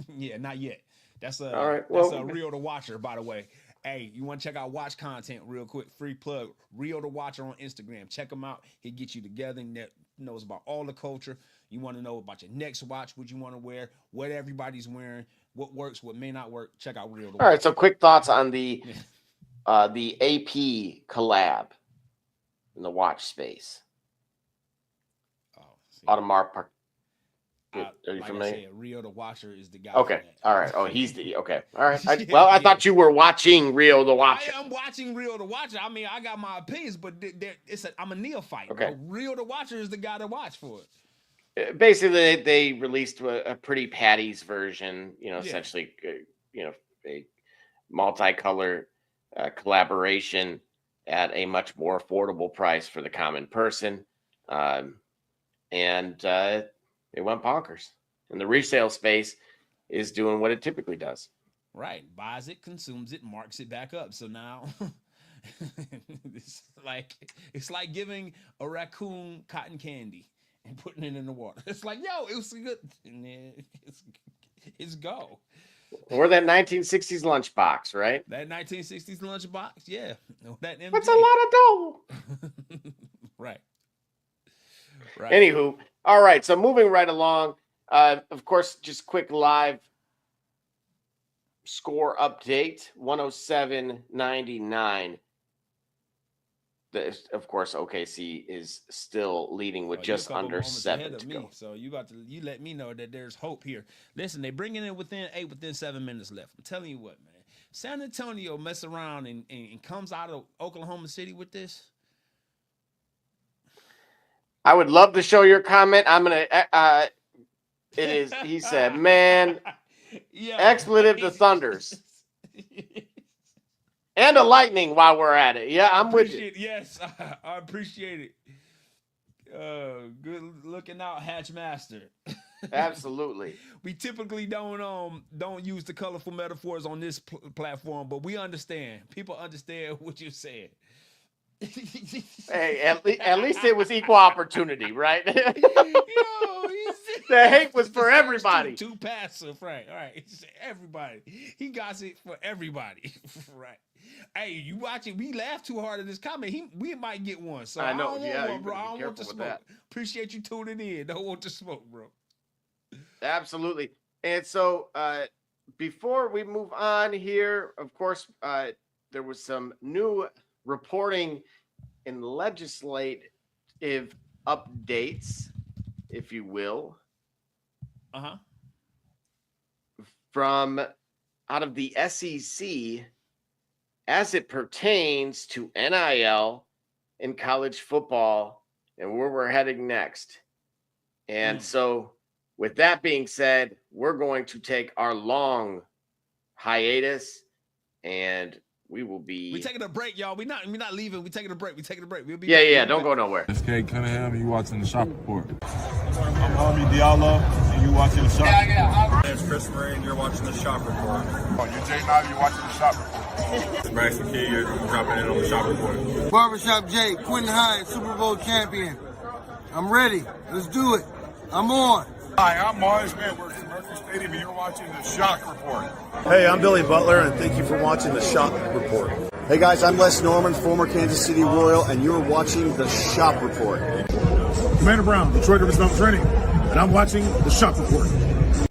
Yeah, not yet. That's a all right. Well, that's a Real to Watcher, by the way. Hey, you want to check out watch content real quick? Free plug. Real to Watcher on Instagram. Check him out. He'll get you together and knows about all the culture. You want to know about your next watch, what you want to wear, what everybody's wearing, what works, what may not work. Check out Real to Watcher. All right. So quick thoughts on the AP collab in the watch space. Audemars Piguet. Are you familiar? I said, Rio the Watcher is the guy. Okay. All right. Oh, he's the okay. All right. I thought you were watching Rio the Watcher. I am watching Rio the Watcher. I mean, I got my opinions, but I'm a neophyte. Okay. Bro. Rio the Watcher is the guy to watch for it. Basically, they released a Pretty Patty's version. Essentially, a multicolor collaboration at a much more affordable price for the common person. And it went bonkers. And the resale space is doing what it typically does. Right. Buys it, consumes it, marks it back up. So now it's like giving a raccoon cotton candy and putting it in the water. It's like, yo, it was good. And then it's go. Or that 1960s lunchbox, right? That 1960s lunchbox, yeah. That's a lot of dough. Right. Anywho, all right. So moving right along, of course, just quick live score update: 107-99. Of course, OKC is still leading with just under 7 to go. So you let me know that there's hope here. Listen, they bringing it within 7 minutes left. I'm telling you what, man. San Antonio mess around and comes out of Oklahoma City with this. I would love to show your comment. I'm gonna. It is. He said, "Man, expletive to Thunders and a lightning while we're at it." Yeah, I'm with you. Yes, I appreciate it. Good looking out, Hatchmaster. Absolutely. We typically don't use the colorful metaphors on this platform, but we understand. People understand what you're saying. Hey, at least it was equal opportunity, right? Yo, the hate was for everybody. Too passive, right? All right, everybody. He got it for everybody, right? Hey, you watch it? We laugh too hard at this comment. We might get one. So I know, I don't want the smoke. That. Appreciate you tuning in. Don't want the smoke, bro. Absolutely. And so, before we move on here, of course, there was some new reporting in legislative updates, if you will, from out of the SEC as it pertains to NIL in college football and where we're heading next. And so with that being said, we're going to take our long hiatus and we will be. We taking a break, y'all. We're not leaving. We taking a break. We'll be. Yeah. Don't go nowhere. It's K Cunningham, and you watching the Shop Report. I'm Homie Diallo, and you you're watching the Shop Report. It's Chris Murray, and you're watching the Shop Report. You're Jay Knight, you're watching the Shop Report. It's Max McKee, you're dropping in on the Shop Report. Barbershop Jay, Quentin Hines, Super Bowl champion. I'm ready. Let's do it. I'm on. Hi, I'm Mars Edwards from Mercury Stadium, and you're watching the Shock Report. Hey, I'm Billy Butler, and thank you for watching the Shop Report. Hey guys, I'm Les Norman, former Kansas City Royal, and you're watching the Shop Report. Commander Brown, Detroit Rivers Mountain Training, and I'm watching the Shop Report.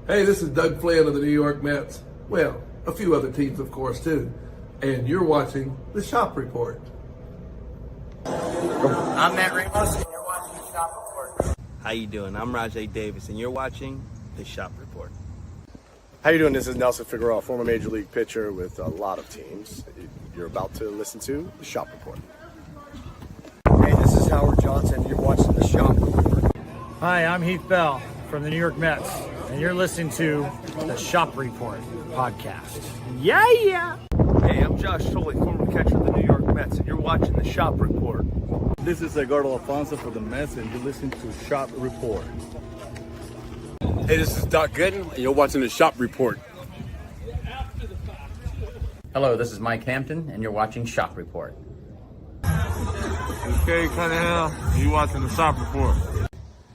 Hey, this is Doug Flynn of the New York Mets. Well, a few other teams, of course, too. And you're watching the Shop Report. I'm Matt Ramos, and you're watching the Shop Report. How you doing? I'm Rajay Davis, and you're watching the Shop Report. How you doing? This is Nelson Figueroa, former Major League pitcher with a lot of teams. You're about to listen to the Shop Report. Hey, this is Howard Johnson. You're watching the Shop Report. Hi, I'm Heath Bell from the New York Mets, and you're listening to the Shop Report podcast. Yeah! Hey, I'm Josh Tolley, former catcher of the New York Mets, and you're watching the Shop Report. This is Edgardo Alfonso for the Mets, and you're listening to Shop Report. Hey, this is Doc Gooden, and you're watching the Shop Report. Hello, this is Mike Hampton, and you're watching Shop Report. Okay, Cunningham, and you're watching the Shop Report.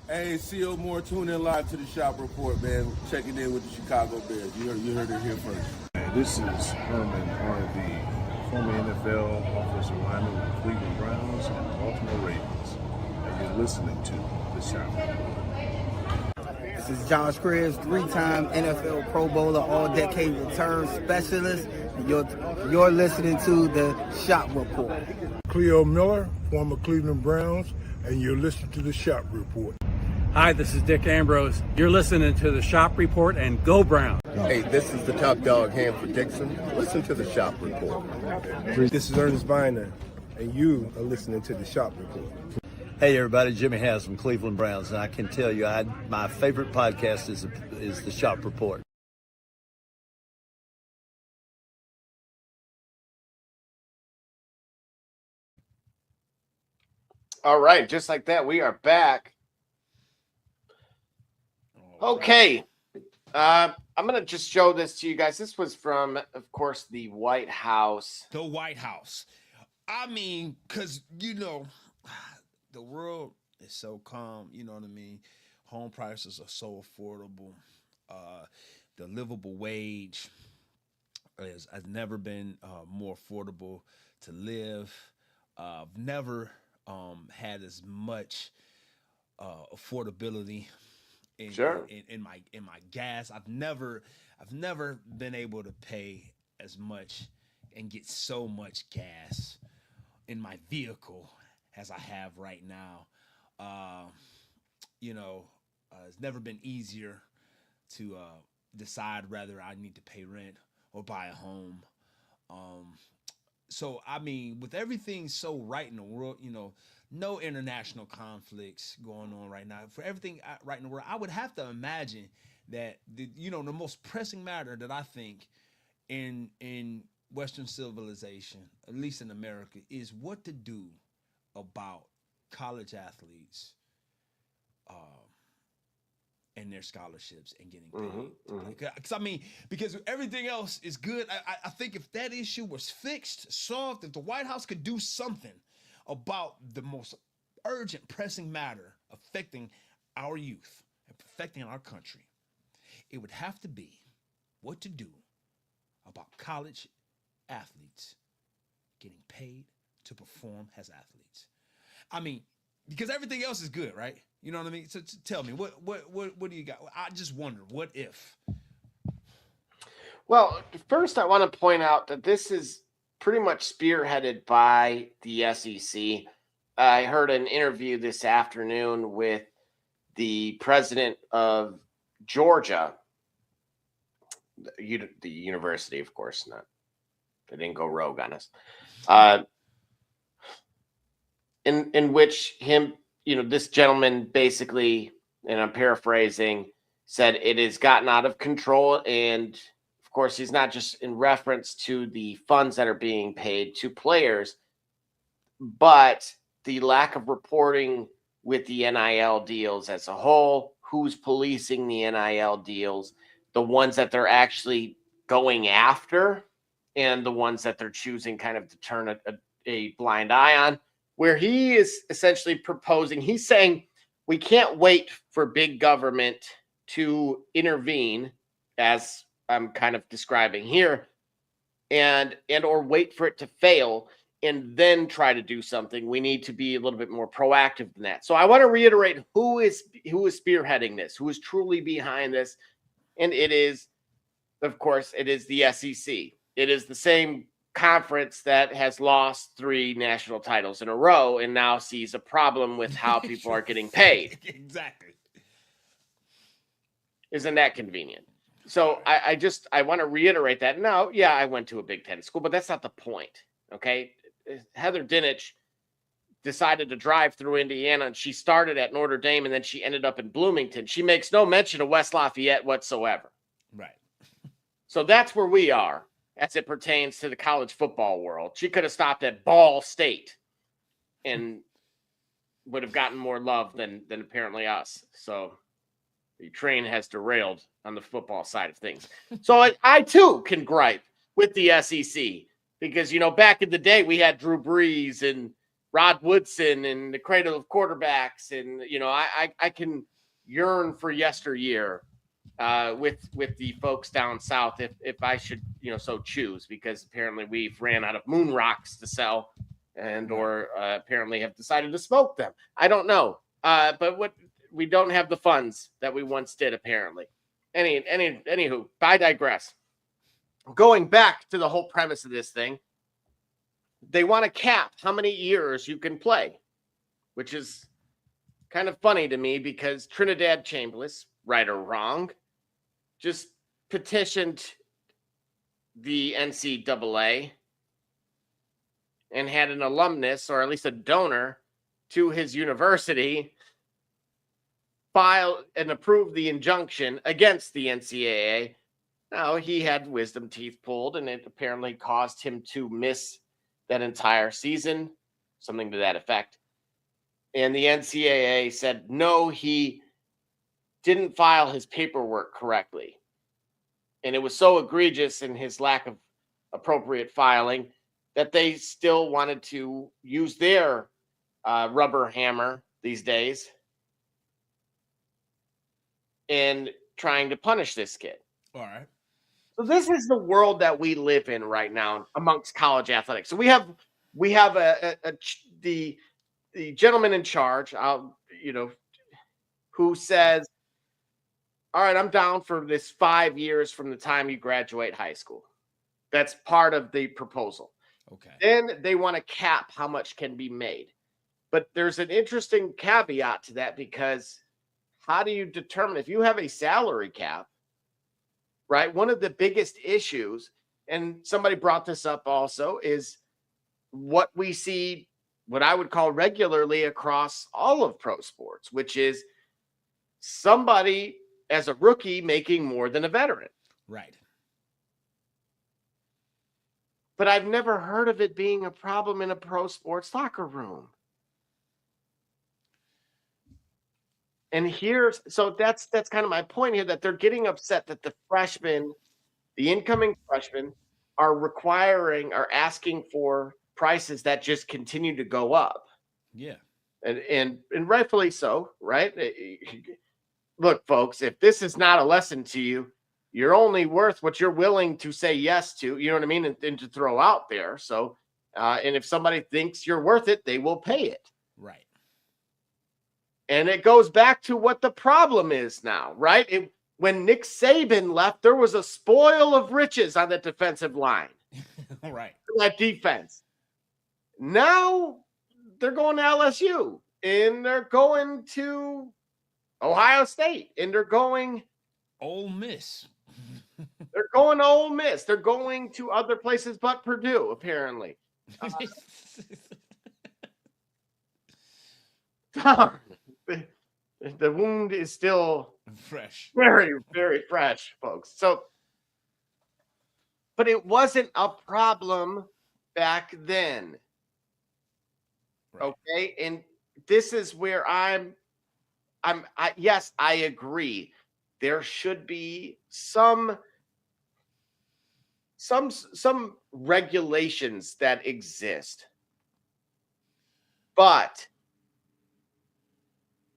Hey, C.O. Moore, tune in live to the Shop Report, man. Checking in with the Chicago Bears. You heard it here first. Hey, this is Herman R.V., former NFL offensive lineman with the Cleveland Browns and the Baltimore Ravens, and you're listening to the Shop Report. This is Josh Cribbs, three-time NFL Pro Bowler, all-decade return specialist. And you're listening to the Shop Report. Cleo Miller, former Cleveland Browns, and you're listening to the Shop Report. Hi, this is Dick Ambrose. You're listening to the Shop Report, and go Brown. Hey, this is the top dog, Hanford Dixon. Listen to the Shop Report. This is Ernest Biner, and you are listening to the Shop Report. Hey everybody, Jimmy Has from Cleveland Browns, and I can tell you my favorite podcast is the Shop Report. All right, just like that, we are back. Okay, I'm going to just show this to you guys. This was from, of course, the White House. The White House. I mean, because, the world is so calm, you know what I mean? Home prices are so affordable. The livable wage has never been more affordable to live. I've never had as much affordability in my gas. I've never been able to pay as much and get so much gas in my vehicle as I have right now. It's never been easier to decide whether I need to pay rent or buy a home. So, I mean, with everything so right in the world, no international conflicts going on right now. For everything right in the world, I would have to imagine that, the most pressing matter that I think in Western civilization, at least in America, is what to do about college athletes and their scholarships and getting paid. Because everything else is good. I think if that issue was fixed, solved, if the White House could do something about the most urgent, pressing matter affecting our youth and affecting our country, it would have to be what to do about college athletes getting paid to perform as athletes. I mean, because everything else is good, right? You know what I mean? So tell me, what do you got? I just wonder, what if? Well, first I want to point out that this is pretty much spearheaded by the SEC. I heard an interview this afternoon with the president of Georgia, the university, of course, they didn't go rogue on us. In which this gentleman basically, and I'm paraphrasing, said it has gotten out of control. And of course, he's not just in reference to the funds that are being paid to players, but the lack of reporting with the NIL deals as a whole, who's policing the NIL deals, the ones that they're actually going after, and the ones that they're choosing kind of to turn a blind eye on, where he is essentially proposing, he's saying we can't wait for big government to intervene, as I'm kind of describing here, and or wait for it to fail and then try to do something. We need to be a little bit more proactive than that. So I want to reiterate who is spearheading this, who is truly behind this. And it is, of course, it is the SEC. It is the same conference that has lost 3 national titles in a row and now sees a problem with how people are getting paid. Exactly. Isn't that convenient? So I want to reiterate that. Now, yeah, I went to a Big Ten school, but that's not the point. Okay. Heather Dinich decided to drive through Indiana, and she started at Notre Dame, and then she ended up in Bloomington. She makes no mention of West Lafayette whatsoever. Right. So that's where we are as it pertains to the college football world. She could have stopped at Ball State and would have gotten more love than apparently us. So the train has derailed on the football side of things. So I too can gripe with the SEC because, you know, back in the day we had Drew Brees and Rod Woodson and the cradle of quarterbacks. And, you know, I can yearn for yesteryear with the folks down south if I should, you know, so choose, because apparently we've ran out of moon rocks to sell and or apparently have decided to smoke them. I don't know. But we don't have the funds that we once did, apparently. Anywho, I digress. Going back to the whole premise of this thing, they want to cap how many years you can play, which is kind of funny to me because Trinidad Chambliss, right or wrong, just petitioned the NCAA and had an alumnus, or at least a donor, to his university file and approve the injunction against the NCAA. Now, he had wisdom teeth pulled, and it apparently caused him to miss that entire season, something to that effect. And the NCAA said, no, he didn't file his paperwork correctly. And it was so egregious in his lack of appropriate filing that they still wanted to use their rubber hammer these days in trying to punish this kid. All right. So this is the world that we live in right now amongst college athletics. So we have the gentleman in charge, who says, all right, I'm down for this 5 years from the time you graduate high school. That's part of the proposal. Okay. Then they want to cap how much can be made. But there's an interesting caveat to that, because how do you determine if you have a salary cap, right? One of the biggest issues, and somebody brought this up also, is what we see, what I would call regularly across all of pro sports, which is somebody as a rookie making more than a veteran. Right. But I've never heard of it being a problem in a pro sports locker room. And so that's kind of my point here, that they're getting upset that the incoming freshmen are asking for prices that just continue to go up. Yeah. And rightfully so, right? Look, folks, if this is not a lesson to you, you're only worth what you're willing to say yes to, you know what I mean, and to throw out there. So, and if somebody thinks you're worth it, they will pay it. Right. And it goes back to what the problem is now, right? When Nick Saban left, there was a spoil of riches on the defensive line. All right. That defense. Now they're going to LSU, and they're going to Ohio State, and they're going Ole Miss. They're going to Ole Miss. They're going to other places but Purdue, apparently. The wound is still fresh. Very, very fresh, folks. So, but it wasn't a problem back then. Right. Okay. And this is where I'm yes, I agree. There should be some regulations that exist. But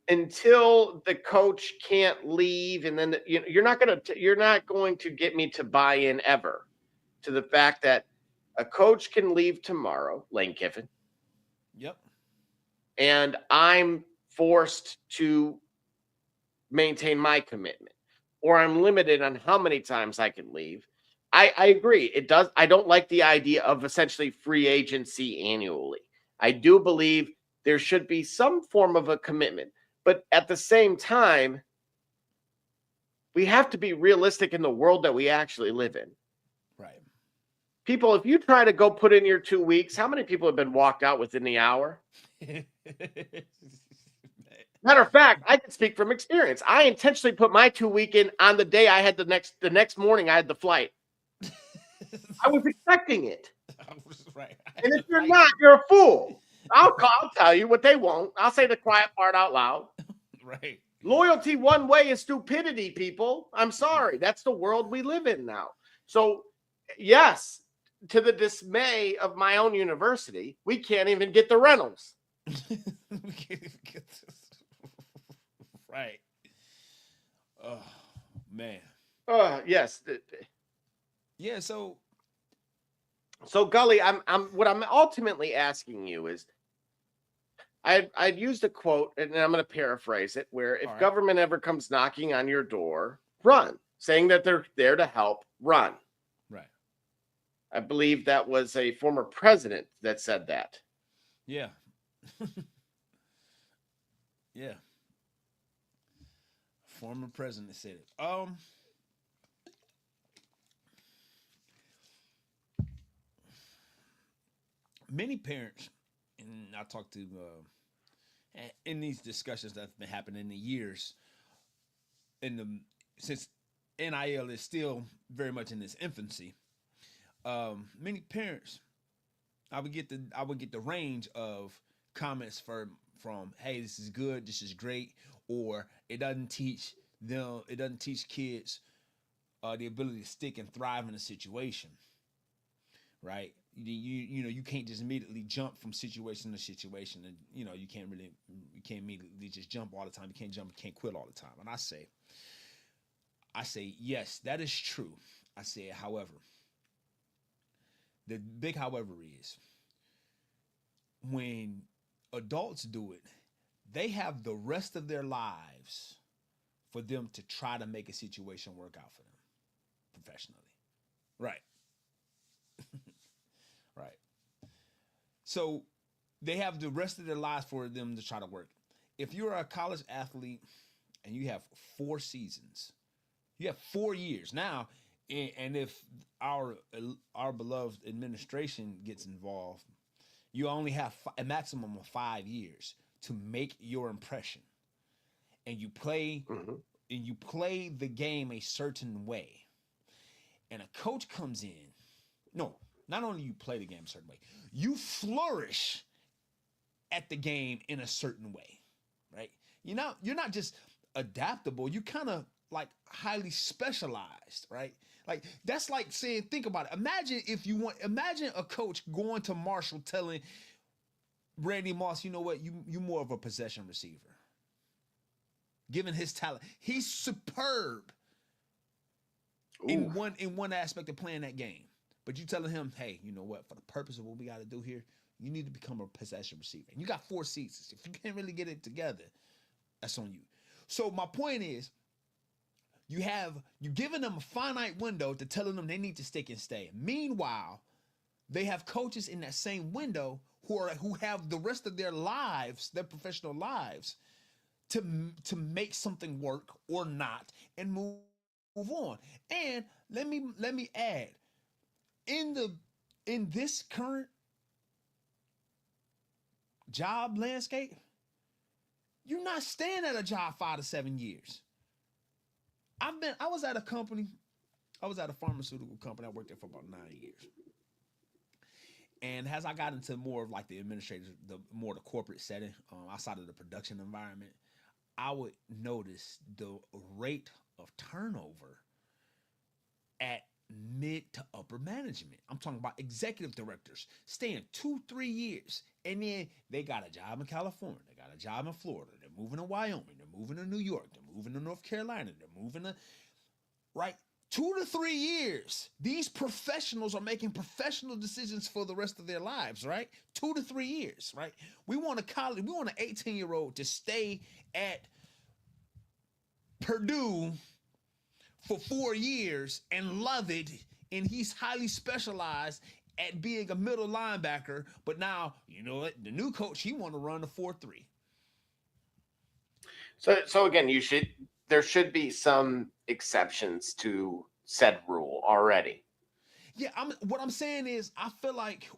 until the coach can't leave, and then you're not going to get me to buy in ever to the fact that a coach can leave tomorrow, Lane Kiffin. Yep. And I'm forced to maintain my commitment, or I'm limited on how many times I can leave. I agree. It does. I don't like the idea of essentially free agency annually. I do believe there should be some form of a commitment, but at the same time, we have to be realistic in the world that we actually live in. Right. People, if you try to go put in your 2 weeks, how many people have been walked out within the hour? Matter of fact, I can speak from experience. I intentionally put my 2 week in on the day I had the next morning I had the flight. I was expecting it. Right. And if you're not, you're a fool. I'll tell you what they won't. I'll say the quiet part out loud. Right. Loyalty one way is stupidity, people. I'm sorry. That's the world we live in now. So, yes, to the dismay of my own university, we can't even get the rentals. Right. Oh, man. Yes. Yeah, so Gully, what I'm ultimately asking you is, I'd used a quote, and I'm going to paraphrase it, where if government ever comes knocking on your door, run, saying that they're there to help, run. Right. I believe that was a former president that said that. Yeah. Yeah. Former president said it. Many parents, and I talked to in these discussions that's been happening in the years, since NIL is still very much in its infancy. Many parents, I would get the range of comments from hey, this is good, this is great, or it doesn't teach kids the ability to stick and thrive in a situation, right? You can't just immediately jump from situation to situation, and you can't immediately just jump all the time. You can't quit all the time. And I say yes, that is true. I say, however, the big however is when adults do it, they have the rest of their lives for them to try to make a situation work out for them professionally. Right. Right. So they have the rest of their lives for them to try to work. If you're a college athlete and you have 4 seasons, you have 4 years now, and if our beloved administration gets involved, you only have a maximum of 5 years to make your impression, and you play the game a certain way. And a coach comes in. No, not only you play the game a certain way, you flourish at the game in a certain way, right? You're not just adaptable. You kind of like highly specialized, right? Like that's like saying, think about it. Imagine a coach going to Marshall telling Randy Moss, you know what, you more of a possession receiver. Given his talent, he's superb in one aspect of playing that game. But you telling him, hey, you know what, for the purpose of what we got to do here, you need to become a possession receiver. And you got 4 seasons. If you can't really get it together, that's on you. So my point is, you giving them a finite window to telling them they need to stick and stay. Meanwhile, they have coaches in that same window who have the rest of their lives, their professional lives, to make something work or not and move on. And let me add, in this current job landscape, you're not staying at a job 5 to 7 years. I was at a pharmaceutical company. I worked there for about 9 years. And as I got into more of like the administrative, the corporate setting, outside of the production environment, I would notice the rate of turnover at mid to upper management. I'm talking about executive directors staying 2-3 years, and then they got a job in California, they got a job in Florida, they're moving to Wyoming, they're moving to New York, they're moving to North Carolina, they're moving to, right? 2 to 3 years. These professionals are making professional decisions for the rest of their lives, right? 2 to 3 years, right? We want an 18-year-old to stay at Purdue for 4 years and love it, and he's highly specialized at being a middle linebacker. But now, you know what? The new coach, he want to run the 4-3. So again, there should be some exceptions to said rule already. Yeah, what I'm saying is, I feel like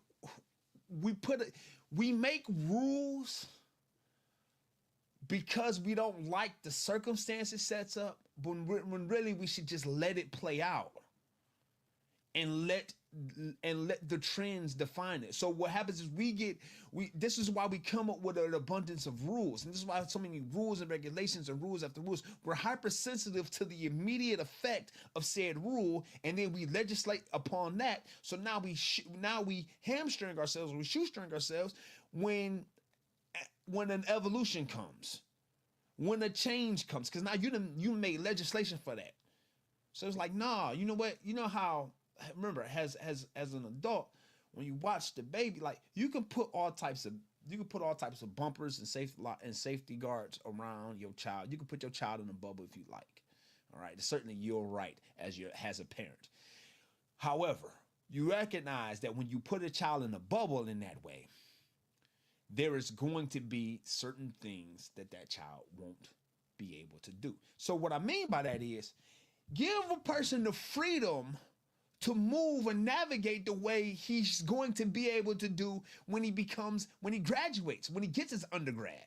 we make rules because we don't like the circumstances sets up, when really we should just let it play out and let the trends define it. So what happens is this is why we come up with an abundance of rules, and this is why so many rules and regulations and rules after rules. We're hypersensitive to the immediate effect of said rule, and then we legislate upon that. So now we hamstring ourselves, we shoestring ourselves when an evolution comes, when a change comes, because now you made legislation for that. So it's like, nah, you know what? You know how, remember, as an adult, when you watch the baby, like you can put all types of bumpers and safety guards around your child. You can put your child in a bubble if you like. All right, certainly you're right as a parent. However, you recognize that when you put a child in a bubble in that way, there is going to be certain things that child won't be able to do. So what I mean by that is, give a person the freedom to move and navigate the way he's going to be able to do when he graduates, when he gets his undergrad.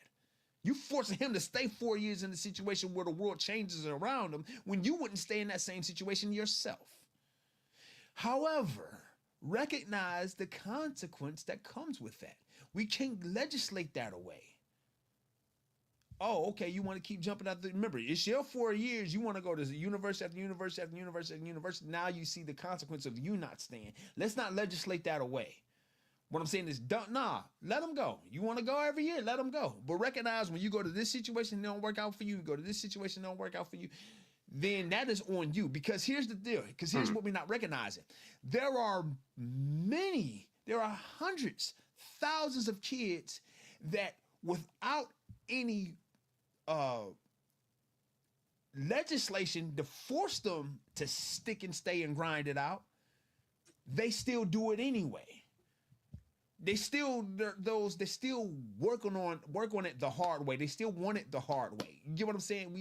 You forcing him to stay 4 years in a situation where the world changes around him when you wouldn't stay in that same situation yourself. However, recognize the consequence that comes with that. We can't legislate that away. Oh, okay, you want to keep jumping out remember, it's your 4 years. You want to go to university after university after university after university. Now you see the consequence of you not staying. Let's not legislate that away. What I'm saying is, let them go. You want to go every year, let them go. But recognize when you go to this situation, it don't work out for you. You go to this situation, it don't work out for you. Then that is on you. Because here's the deal. Because here's what we're not recognizing. There are hundreds, thousands of kids that without any legislation to force them to stick and stay and grind it out, they still do it anyway. They still work on it the hard way. They still want it the hard way. You get what I'm saying?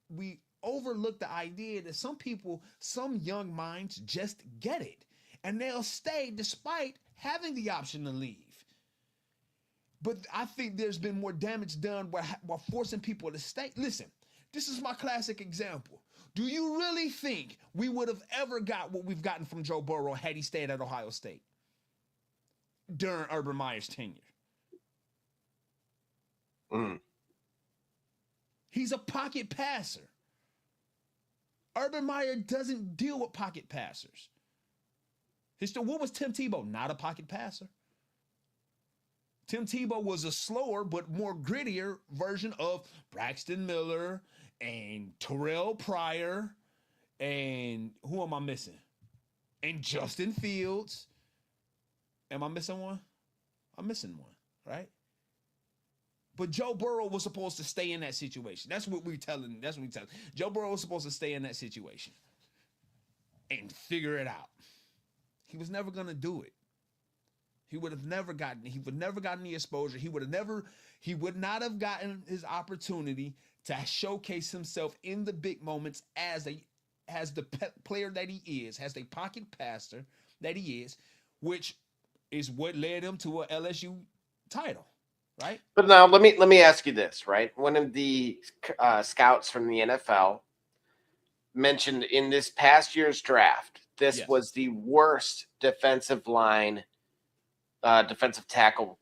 We overlook the idea that some young minds just get it, and they'll stay despite having the option to leave. But I think there's been more damage done while forcing people to stay. Listen, this is my classic example. Do you really think we would have ever got what we've gotten from Joe Burrow had he stayed at Ohio State during Urban Meyer's tenure? He's a pocket passer. Urban Meyer doesn't deal with pocket passers. What was Tim Tebow? Not a pocket passer. Tim Tebow was a slower but more grittier version of Braxton Miller and Terrell Pryor and who am I missing? And Justin Fields. Am I missing one? I'm missing one, right? But Joe Burrow was supposed to stay in that situation. That's what we're telling. Joe Burrow was supposed to stay in that situation and figure it out. He was never going to do it. He would never gotten the exposure. He would not have gotten his opportunity to showcase himself in the big moments as the player that he is, as the pocket passer that he is, which is what led him to a LSU title, right? But now let me ask you this, right? One of the scouts from the NFL mentioned in this past year's draft, this was the worst defensive tackle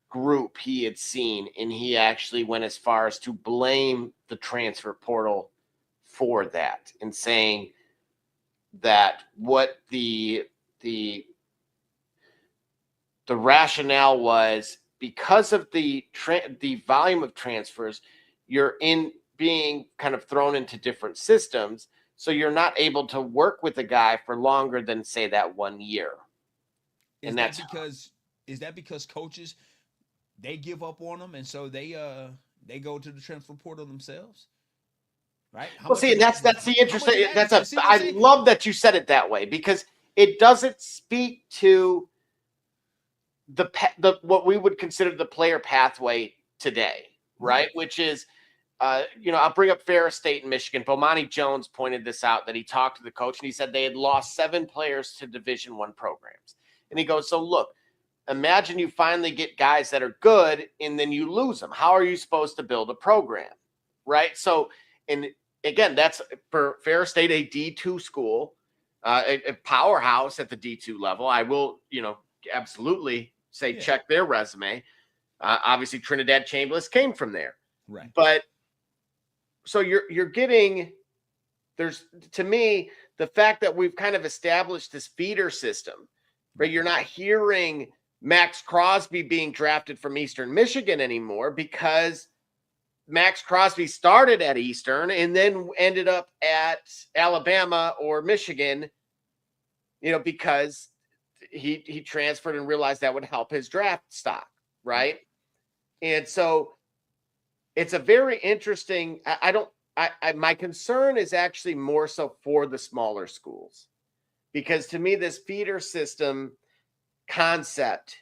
group he had seen, and he actually went as far as to blame the transfer portal for that, and saying that what the rationale was, because of the volume of transfers, you're being kind of thrown into different systems, so you're not able to work with a guy for longer than, say, that 1 year. Is that because coaches, they give up on them, and so they go to the transfer portal themselves, right? Well, see, and that's the interesting. I love that you said it that way, because it doesn't speak to the what we would consider the player pathway today, right? Which is, I'll bring up Ferris State in Michigan. Bomani Jones pointed this out, that he talked to the coach and he said they had lost 7 players to Division I programs. And he goes, so look, imagine you finally get guys that are good and then you lose them. How are you supposed to build a program, right? So, and again, that's for Ferris State, a D2 school, a powerhouse at the D2 level. I will, absolutely say check their resume. Obviously, Trinidad Chambliss came from there, right? But so you're getting, there's, to me, the fact that we've kind of established this feeder system, right? You're not hearing Max Crosby being drafted from Eastern Michigan anymore, because Max Crosby started at Eastern and then ended up at Alabama or Michigan, because he transferred and realized that would help his draft stock, right? And so it's a very interesting. My concern is actually more so for the smaller schools, because to me, this feeder system concept,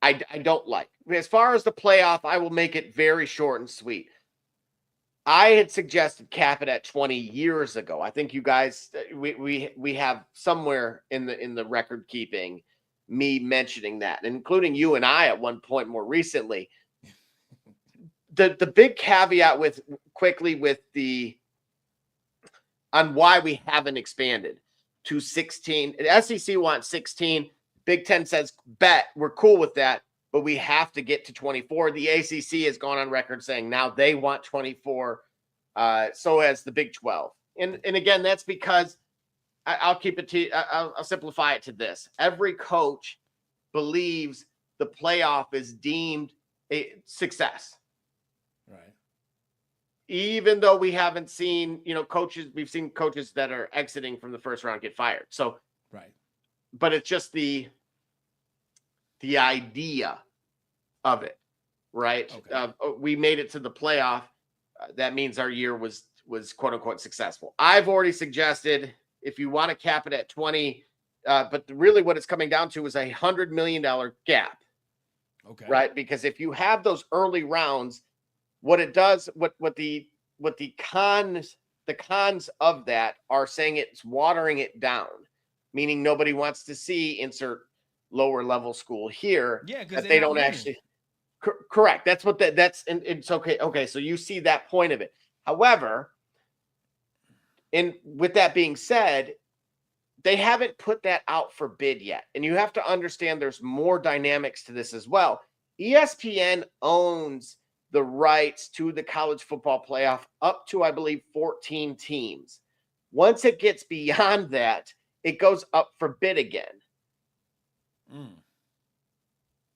I don't like. As far as the playoff, I will make it very short and sweet. I had suggested cap it at 20 years ago. I think you guys, we have somewhere in the record keeping me mentioning that, including you and I at one point more recently. The big caveat on why we haven't expanded to 16. The SEC wants 16. Big Ten says, bet, we're cool with that, but we have to get to 24. The ACC has gone on record saying now they want 24. So has the Big 12. And again, that's because I'll simplify it to this. Every coach believes the playoff is deemed a success. Right. Even though we haven't seen, we've seen coaches that are exiting from the first round get fired. So, right. But it's just the idea of it, right? Okay. We made it to the playoff. That means our year was quote unquote successful. I've already suggested, if you want to cap it at 20, but really what it's coming down to is $100 million gap. Okay. Right. Because if you have those early rounds, what it does, what the cons of that are saying, it's watering it down, meaning nobody wants to see insert lower level school here. Yeah, because they don't actually. Correct. That's what that's, and it's okay. Okay. So you see that point of it. However, and with that being said, they haven't put that out for bid yet. And you have to understand there's more dynamics to this as well. ESPN owns the rights to the college football playoff up to, I believe, 14 teams. Once it gets beyond that, it goes up for bid again.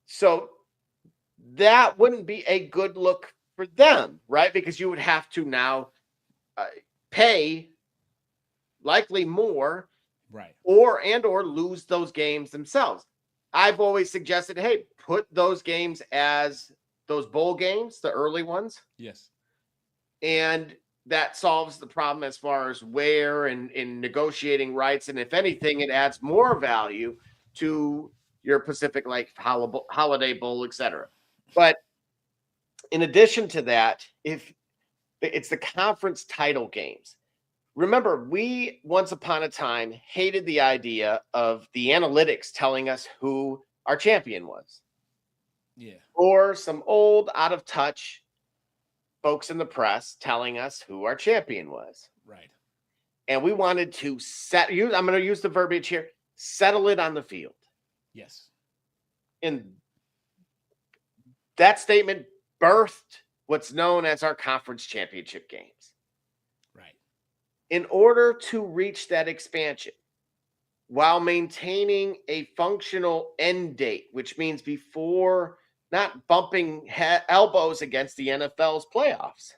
So that wouldn't be a good look for them, right? Because you would have to now pay likely more, right? Or lose those games themselves. I've always suggested, hey, put those games as those bowl games, the early ones. Yes. And that solves the problem as far as where and in negotiating rights. And if anything, it adds more value to your Pacific, like Holiday Bowl, etc. But in addition to that, if it's the conference title games, remember, we once upon a time hated the idea of the analytics telling us who our champion was. Yeah. Or some old, out of touch folks in the press telling us who our champion was. Right. And we wanted to I'm going to use the verbiage here, settle it on the field. Yes. And that statement birthed what's known as our conference championship games. Right. In order to reach that expansion, while maintaining a functional end date, which means before not bumping elbows against the NFL's playoffs,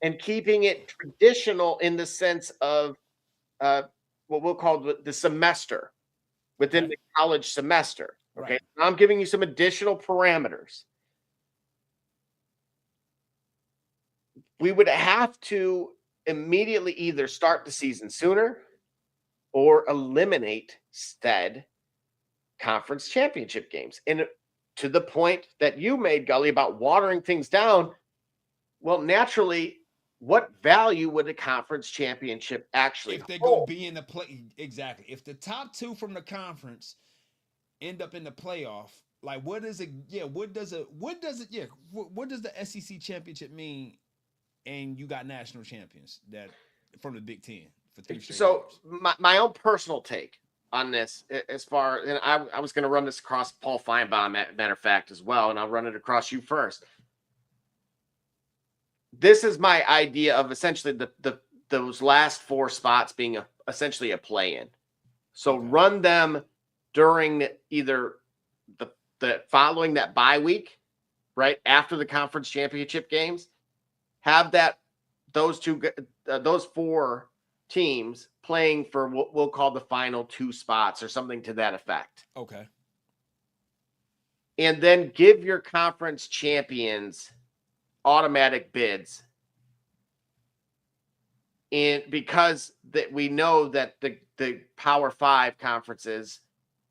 and keeping it traditional in the sense of what we'll call the semester within the college semester. Okay. Right. Now I'm giving you some additional parameters. We would have to immediately either start the season sooner or eliminate said conference championship games. And to the point that you made, Gully, about watering things down, well, naturally, what value would a conference championship actually if they're hold? going to be in the play? Exactly. If the top two from the conference end up in the playoff, like what does it? Yeah, what does the SEC championship mean? And you got national champions that from the Big Ten for 3 straight years. My own personal take on this, as far, and I was going to run this across Paul Feinbaum, matter of fact, as well, and I'll run it across you first. This is my idea of essentially those last 4 spots being essentially a play-in. So run them during either the following that bye week, right after the conference championship games. Have those 4 teams playing for what we'll call the final 2 spots or something to that effect. Okay. And then give your conference champions automatic bids. And because that we know that the Power 5 conferences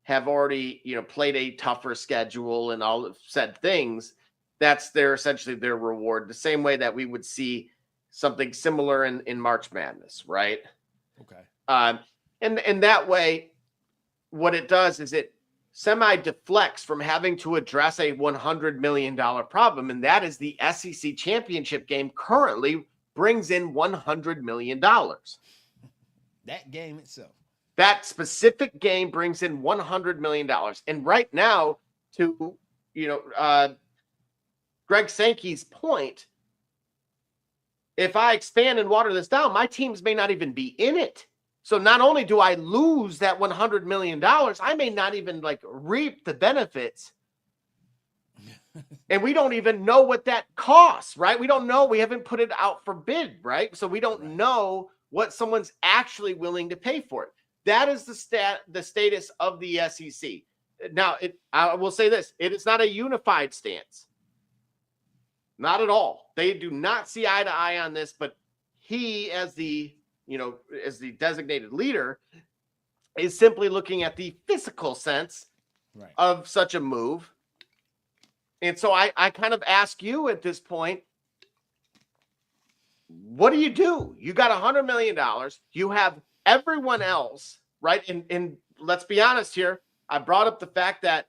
have already, played a tougher schedule and all of said things, that's essentially their reward. The same way that we would see something similar in March Madness, right? Okay. And that way, what it does is it semi-deflects from having to address a $100 million problem, and that is the SEC championship game currently brings in $100 million. That game itself. That specific game brings in $100 million. And right now, to, Greg Sankey's point, if I expand and water this down, my teams may not even be in it. So not only do I lose that $100 million, I may not even reap the benefits. And we don't even know what that costs, right? We don't know. We haven't put it out for bid, right? So we don't know what someone's actually willing to pay for it. That is the status of the SEC. Now, I will say this. It is not a unified stance. Not at all. They do not see eye to eye on this, but he, as the designated leader, is simply looking at the physical sense of such a move. And so I kind of ask you at this point, what do? You got $100 million. You have everyone else, right? And let's be honest here. I brought up the fact that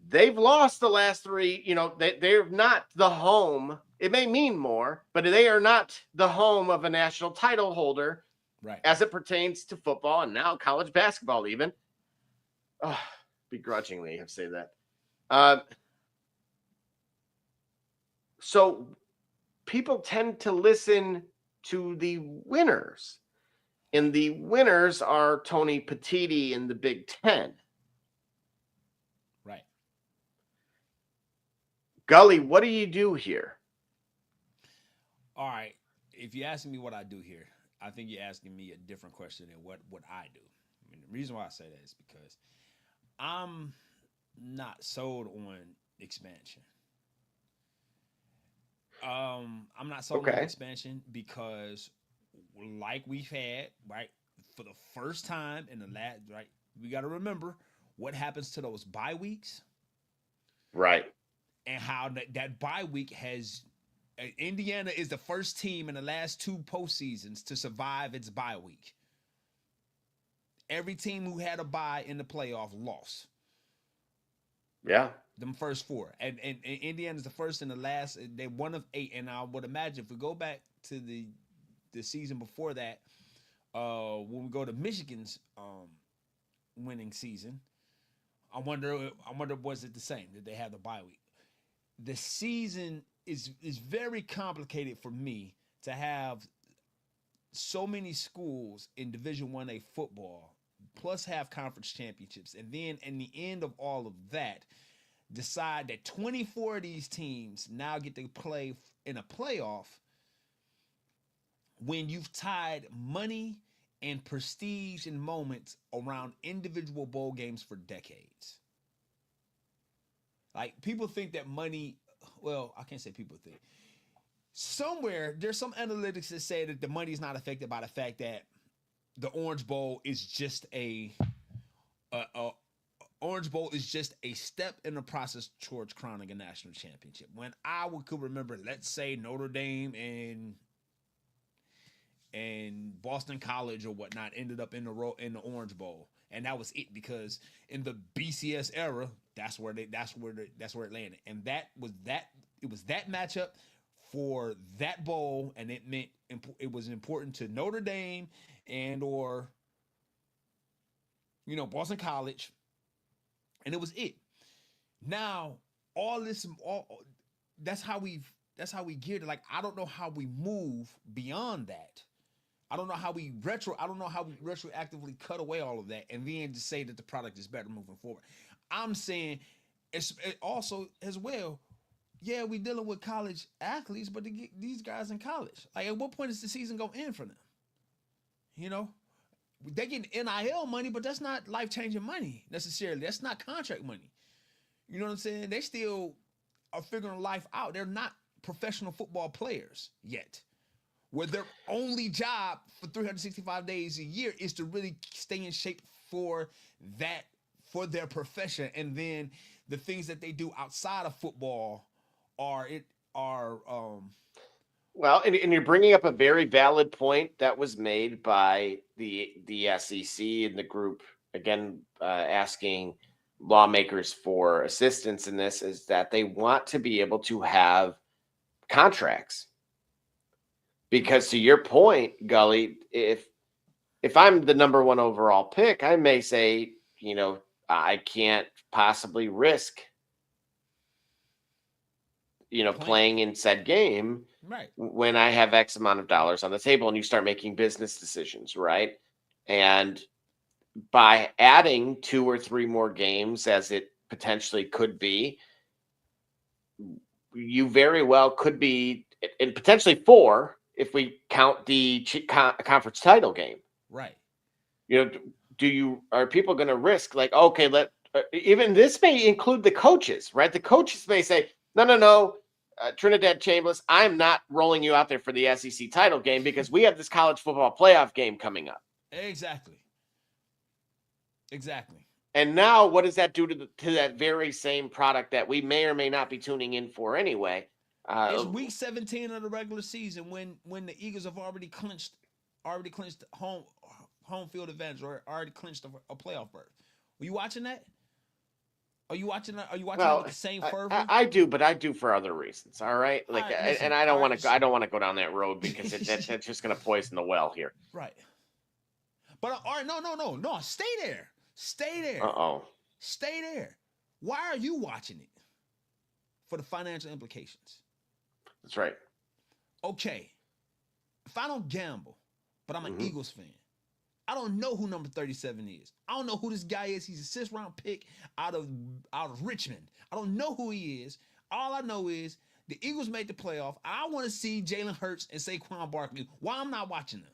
they've lost the last 3. They're not the home. It may mean more, but they are not the home of a national title holder, right? As it pertains to football and now college basketball, even. Begrudgingly, I say that. So people tend to listen to the winners, and the winners are Tony Petitti in the Big Ten. Right. Gully, what do you do here? All right. If you're asking me what I do here, I think you're asking me a different question than what I do. I mean, the reason why I say that is because I'm not sold on expansion. I'm not sold on expansion because, like we've had, right, for the first time in the last, right, we got to remember what happens to those bye weeks, right, and how that bye week has. Indiana is the first team in the last 2 postseasons to survive its bye week. Every team who had a bye in the playoff lost. Yeah. Them first 4. And Indiana's the first and the last. They're 1 of 8. And I would imagine if we go back to the season before that, when we go to Michigan's winning season, I wonder, was it the same? Did they have the bye week? The season is very complicated for me to have so many schools in Division 1A football, plus have conference championships, and then in the end of all of that, decide that 24 of these teams now get to play in a playoff when you've tied money and prestige and moments around individual bowl games for decades. Like, people think that money, well, I can't say people think. Somewhere, there's some analytics that say that the money is not affected by the fact that the Orange Bowl is just Orange Bowl is just a step in the process towards crowning a national championship. When I could remember, let's say Notre Dame and Boston College or whatnot ended up in the Orange Bowl, and that was it, because in the BCS era, that's where it landed, and it was that matchup for that bowl, and it meant it was important to Notre Dame and or Boston College, and it was it. Now that's how we geared it. Like, I don't know how we move beyond that. I don't know how we retroactively cut away all of that and then just say that the product is better moving forward. I'm saying it also as well. Yeah, we dealing with college athletes, but these guys in college, like, at what point is the season gonna end for them? They get NIL money, but that's not life-changing money necessarily. That's not contract money. You know what I'm saying? They still are figuring life out. They're not professional football players yet, where their only job for 365 days a year is to really stay in shape for their profession, and then the things that they do outside of football well, and you're bringing up a very valid point that was made by the SEC and the group, again, asking lawmakers for assistance in this, is that they want to be able to have contracts. Because to your point, Gully, if I'm the number 1 overall pick, I may say, I can't possibly risk playing in said game, right, when I have X amount of dollars on the table, and you start making business decisions, right? And by adding 2 or 3 more games, as it potentially could be, you very well could be, and potentially 4 if we count the conference title game. Right. Are people going to risk, like, okay, even this may include the coaches, right? The coaches may say, no, Trinidad Chambliss, I'm not rolling you out there for the SEC title game because we have this college football playoff game coming up. Exactly. And now what does that do to that very same product that we may or may not be tuning in for anyway? It's week 17 of the regular season when the Eagles have already clinched home field advantage, or already clinched a playoff berth. Were you watching that? Are you watching that with the same fervor? I do, but I do for other reasons. All right, like, and I don't want to. I don't want to go down that road because that's just going to poison the well here. Right. But all right, no. Stay there. Stay there. Why are you watching it? For the financial implications. That's right. Okay. If I don't gamble, but I'm an Eagles fan, I don't know who number 37 is. I don't know who this guy is. He's a 6th round pick out of Richmond. I don't know who he is. All I know is the Eagles made the playoff. I want to see Jalen Hurts and Saquon Barkley. Why I'm not watching them?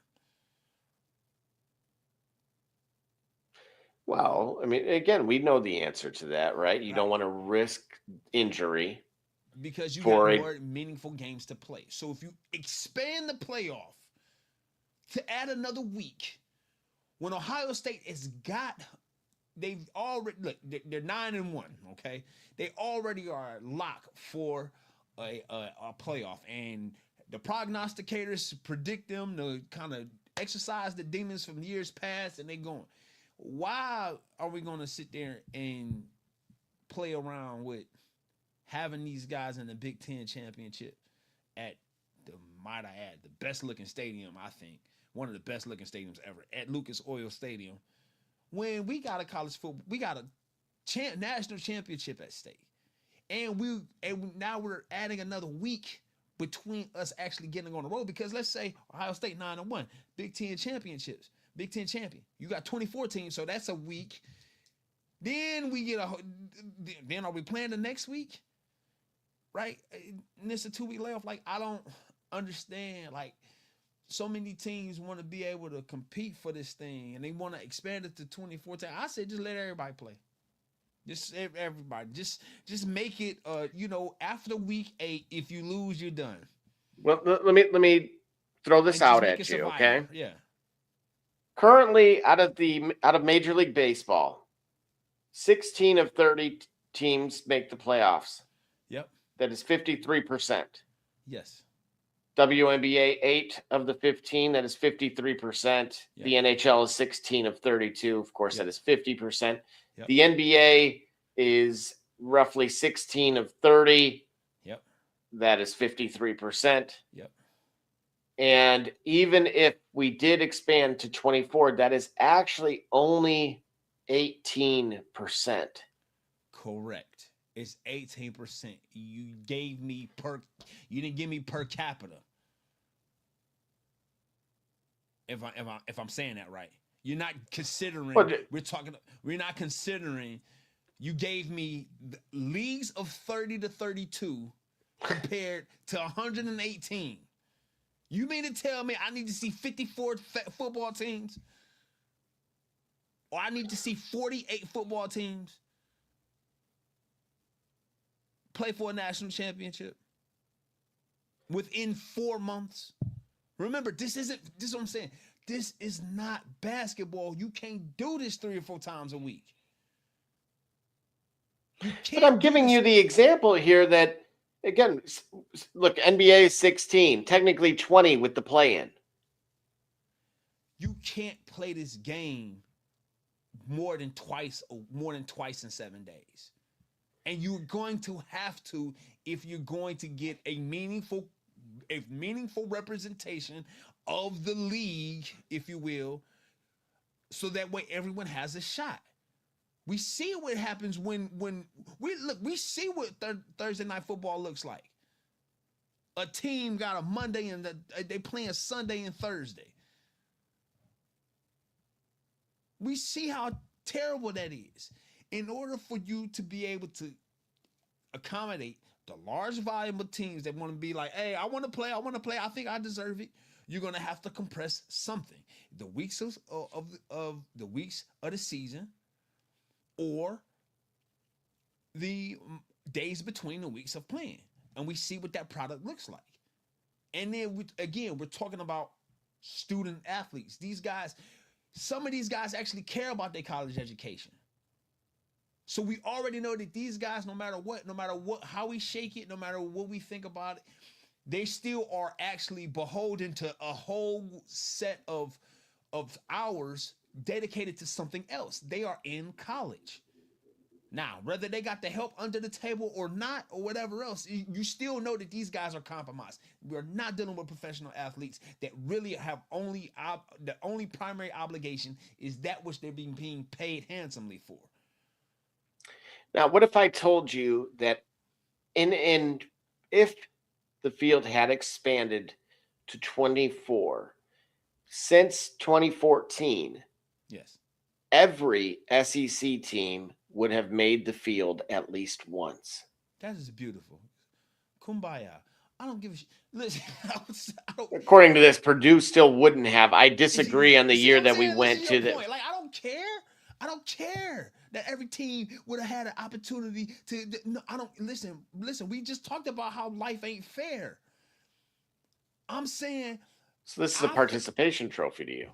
Well, I mean, again, we know the answer to that, right? You don't want to risk injury. Because you have more meaningful games to play. So if you expand the playoff to add another week, when Ohio State they've already, look, they're 9-1, okay? They already are locked for a playoff, and the prognosticators predict them to kind of exercise the demons from years past, and they're going. Why are we going to sit there and play around with having these guys in the Big Ten championship at might I add, the best looking stadium, I think, one of the best looking stadiums ever, at Lucas Oil Stadium, when we got a college football, we got a national championship at stake. And now we're adding another week between us actually getting on the road, because let's say Ohio State 9-1, Big Ten championships, Big Ten champion. You got 24 teams, so that's a week. Then then are we playing the next week? Right? And it's a 2-week layoff. Like, I don't understand. Like, so many teams want to be able to compete for this thing, and they want to expand it to 24 teams. I said, just let everybody play. Just everybody. Just make it. After week 8, if you lose, you're done. Well, let me throw this out at you, okay? Yeah. Currently, out of Major League Baseball, 16 of 30 teams make the playoffs. Yep. That is 53%. Yes. WNBA, 8 of the 15, that is 53%. Yep. The NHL is 16 of 32. Of course, Yep. that is 50%. Yep. The NBA is roughly 16 of 30. Yep. That is 53%. Yep. And even if we did expand to 24, that is actually only 18%. Correct. It's 18%. You didn't give me per capita. If I'm saying that right. You're not considering we're not considering you gave me the leagues of 30 to 32 compared to 118. You mean to tell me I need to see 54 football teams? Or I need to see 48 football teams play for a national championship within 4 months? Remember, this is what I'm saying. This is not basketball. You can't do this 3 or 4 times a week. But I'm giving you the example here that, again, look, NBA is 16, technically 20 with the play-in. You can't play this game more than twice in 7 days. And you're going to have to, if you're going to get a meaningful representation of the league, if you will, so that way everyone has a shot. We see what happens when we see what Thursday night football looks like. A team got a Monday and they playing Sunday and Thursday. We see how terrible that is. In order for you to be able to accommodate the large volume of teams that want to be like, hey, I want to play, I think I deserve it, you're going to have to compress something. The weeks of the weeks of the season, or the days between the weeks of playing. And we see what that product looks like. And then, we're talking about student athletes. These guys, some of these guys actually care about their college education. So we already know that these guys, no matter what, how we shake it, no matter what we think about it, they still are actually beholden to a whole set of hours dedicated to something else. They are in college. Now, whether they got the help under the table or not, or whatever else, you still know that these guys are compromised. We're not dealing with professional athletes that really have the only primary obligation is that which they're being paid handsomely for. Now, what if I told you that if the field had expanded to 24 since 2014, yes, every SEC team would have made the field at least once. That is beautiful. Kumbaya. I don't give a shit. Listen, according to this, Purdue still wouldn't have. I disagree on the year that we went to the. Like, I don't care. I don't care that every team would have had an opportunity to. No, I don't listen. We just talked about how life ain't fair. I'm saying. So this is a participation trophy to you.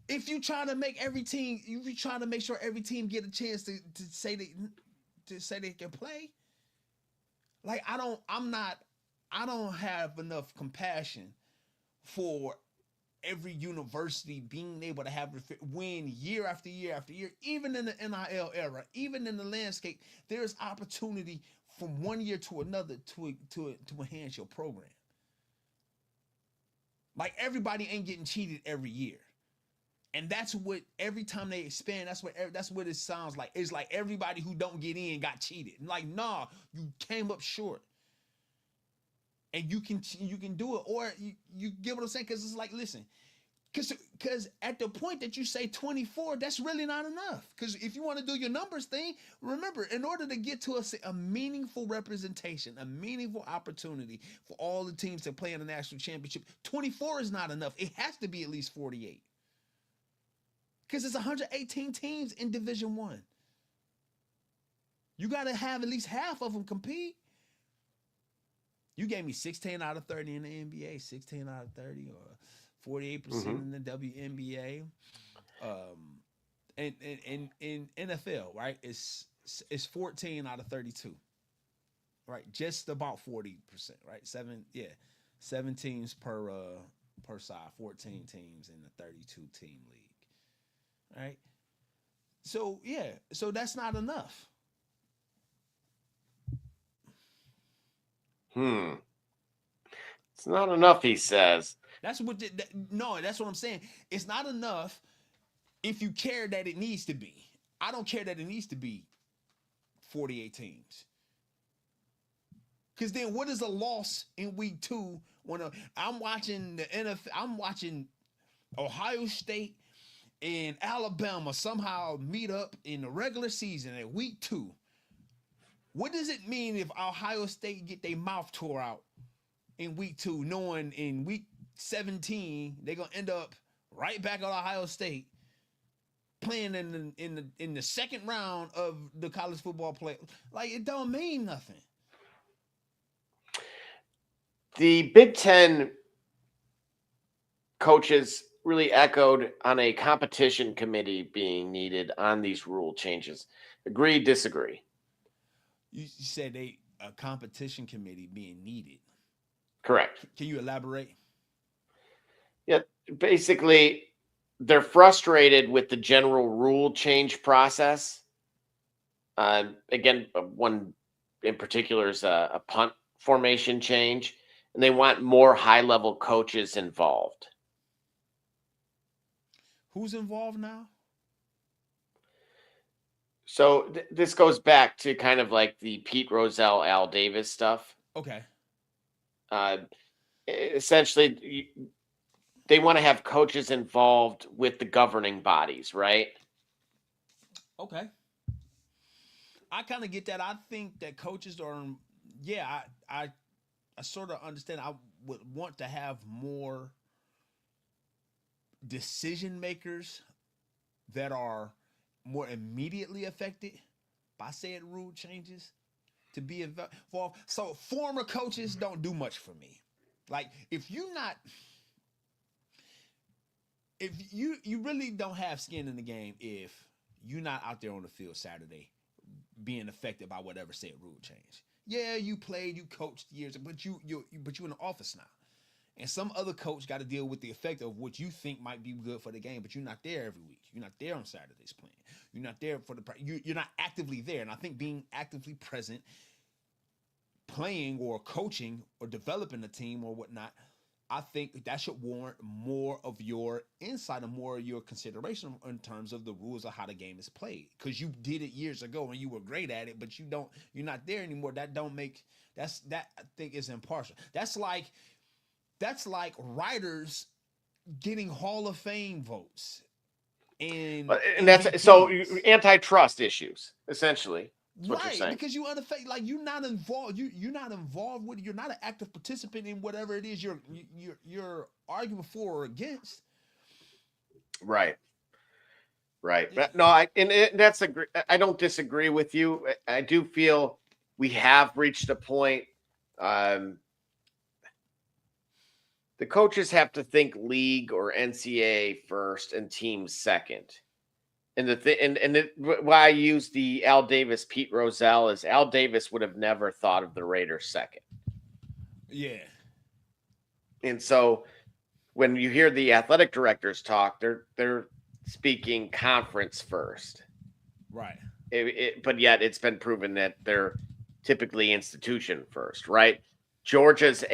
If you try to make every team, if you try to make sure every team get a chance to say they can play. Like, I don't have enough compassion for every university being able to have win year after year after year, even in the NIL era, even in the landscape. There's opportunity from one year to another to enhance your program. Like, everybody ain't getting cheated every year. And that's what every time they expand, that's what it sounds like. It's like everybody who don't get in got cheated. Like, nah, you came up short. And you can do it, or you get what I'm saying? Because it's like, listen, because at the point that you say 24, that's really not enough. Because if you want to do your numbers thing, remember, in order to get to a meaningful representation, a meaningful opportunity for all the teams to play in the national championship, 24 is not enough. It has to be at least 48. Because it's 118 teams in Division I. You got to have at least half of them compete. You gave me 16 out of 30 in the NBA, 16 out of 30, or 48% in the WNBA. And in NFL, right? It's 14 out of 32. Right? Just about 40%, right? 7 teams per side, 14 teams in the 32 team league. Right? So that's not enough. It's not enough, he says. That's what I'm saying. It's not enough if you care that it needs to be. I don't care that it needs to be 48 teams. Because then what is a loss in week 2 when I'm watching the NFL, I'm watching Ohio State and Alabama somehow meet up in the regular season at week 2. What does it mean if Ohio State get their mouth tore out in week 2, knowing in week 17 they're gonna end up right back at Ohio State playing in the second round of the college football play? Like, it don't mean nothing. The Big Ten coaches really echoed on a competition committee being needed on these rule changes. Agree, disagree? You said a competition committee being needed. Correct. Can you elaborate? Yeah, basically, they're frustrated with the general rule change process. Again, one in particular is a punt formation change, and they want more high-level coaches involved. Who's involved now? So this goes back to kind of like the Pete Rozelle, Al Davis stuff. Okay. Essentially, they want to have coaches involved with the governing bodies, right? Okay. I kind of get that. I think that coaches are, I sort of understand. I would want to have more decision makers that are more immediately affected by said rule changes to be involved. So former coaches don't do much for me. Like, if you really don't have skin in the game if you're not out there on the field Saturday being affected by whatever said rule change. Yeah, you played, you coached years, but you're in the office now. And some other coach got to deal with the effect of what you think might be good for the game, but you're not there every week. You're not there on Saturdays playing. You're not there for you're not actively there. And I think being actively present, playing or coaching or developing a team or whatnot, I think that should warrant more of your insight and more of your consideration in terms of the rules of how the game is played. Because you did it years ago and you were great at it, but you're not there anymore. That I think is impartial. That's like writers getting Hall of Fame votes. And that's so antitrust issues, essentially. That's what you're saying. Because you're unaffected, like you're not involved. You're not involved with. You're not an active participant in whatever it is you're arguing for or against. Right. No, I don't disagree with you. I do feel we have reached a point. The coaches have to think league or NCAA first and teams second. And why I use the Al Davis, Pete Rozelle is Al Davis would have never thought of the Raiders second. Yeah. And so when you hear the athletic directors talk, they're speaking conference first. Right. But yet it's been proven that they're typically institution first, right? Georgia's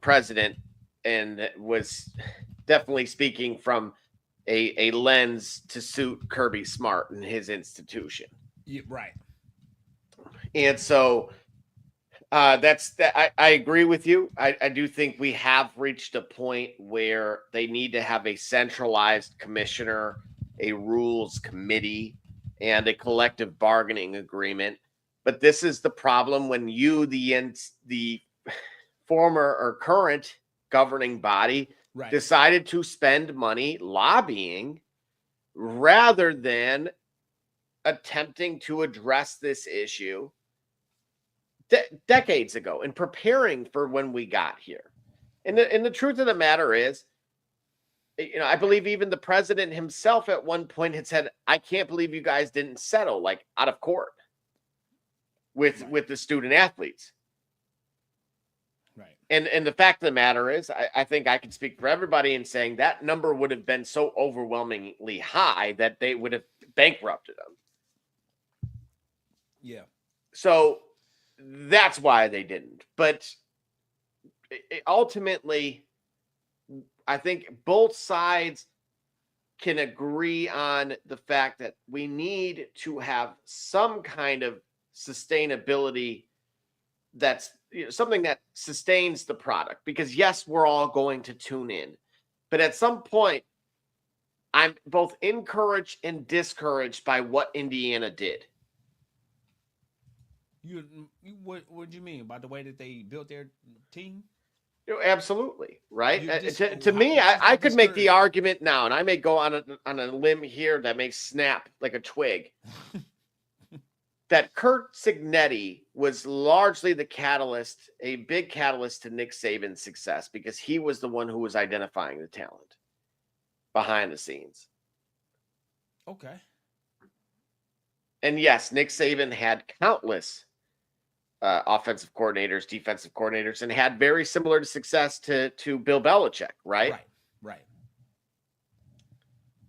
president and was definitely speaking from a lens to suit Kirby Smart and his institution. Yeah, right. And so that's that. I agree with you. I do think we have reached a point where they need to have a centralized commissioner, a rules committee, and a collective bargaining agreement. But this is the problem when you, the former or current governing body, Right. decided to spend money lobbying rather than attempting to address this issue decades ago and preparing for when we got here. And the truth of the matter is, I believe even the president himself at one point had said, I can't believe you guys didn't settle like out of court with the student athletes. Right. And the fact of the matter is, I think I can speak for everybody in saying that number would have been so overwhelmingly high that they would have bankrupted them. Yeah. So that's why they didn't. But ultimately, I think both sides can agree on the fact that we need to have some kind of sustainability that's something that sustains the product. Because yes, we're all going to tune in. But at some point, I'm both encouraged and discouraged by what Indiana did. What do you mean by the way that they built their team? Absolutely, right? To me, I could make the argument now, and I may go on a limb here that may snap like a twig, that Kurt Signetti was largely the catalyst, a big catalyst to Nick Saban's success, because he was the one who was identifying the talent behind the scenes. Okay. And yes, Nick Saban had countless offensive coordinators, defensive coordinators, and had very similar to success to Bill Belichick, right? Right.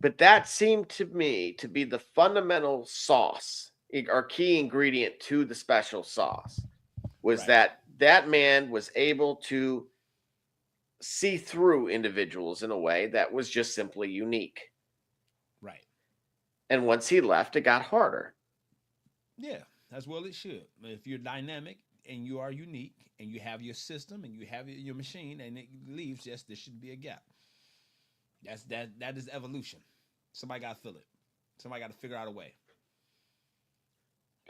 But that seemed to me to be the fundamental sauce, or key ingredient to the special sauce, was that man was able to see through individuals in a way that was just simply unique. Right. And once he left, it got harder. Yeah, as well it should. If you're dynamic and you are unique and you have your system and you have your machine and it leaves, yes, there should be a gap. That is evolution. Somebody got to fill it. Somebody got to figure out a way.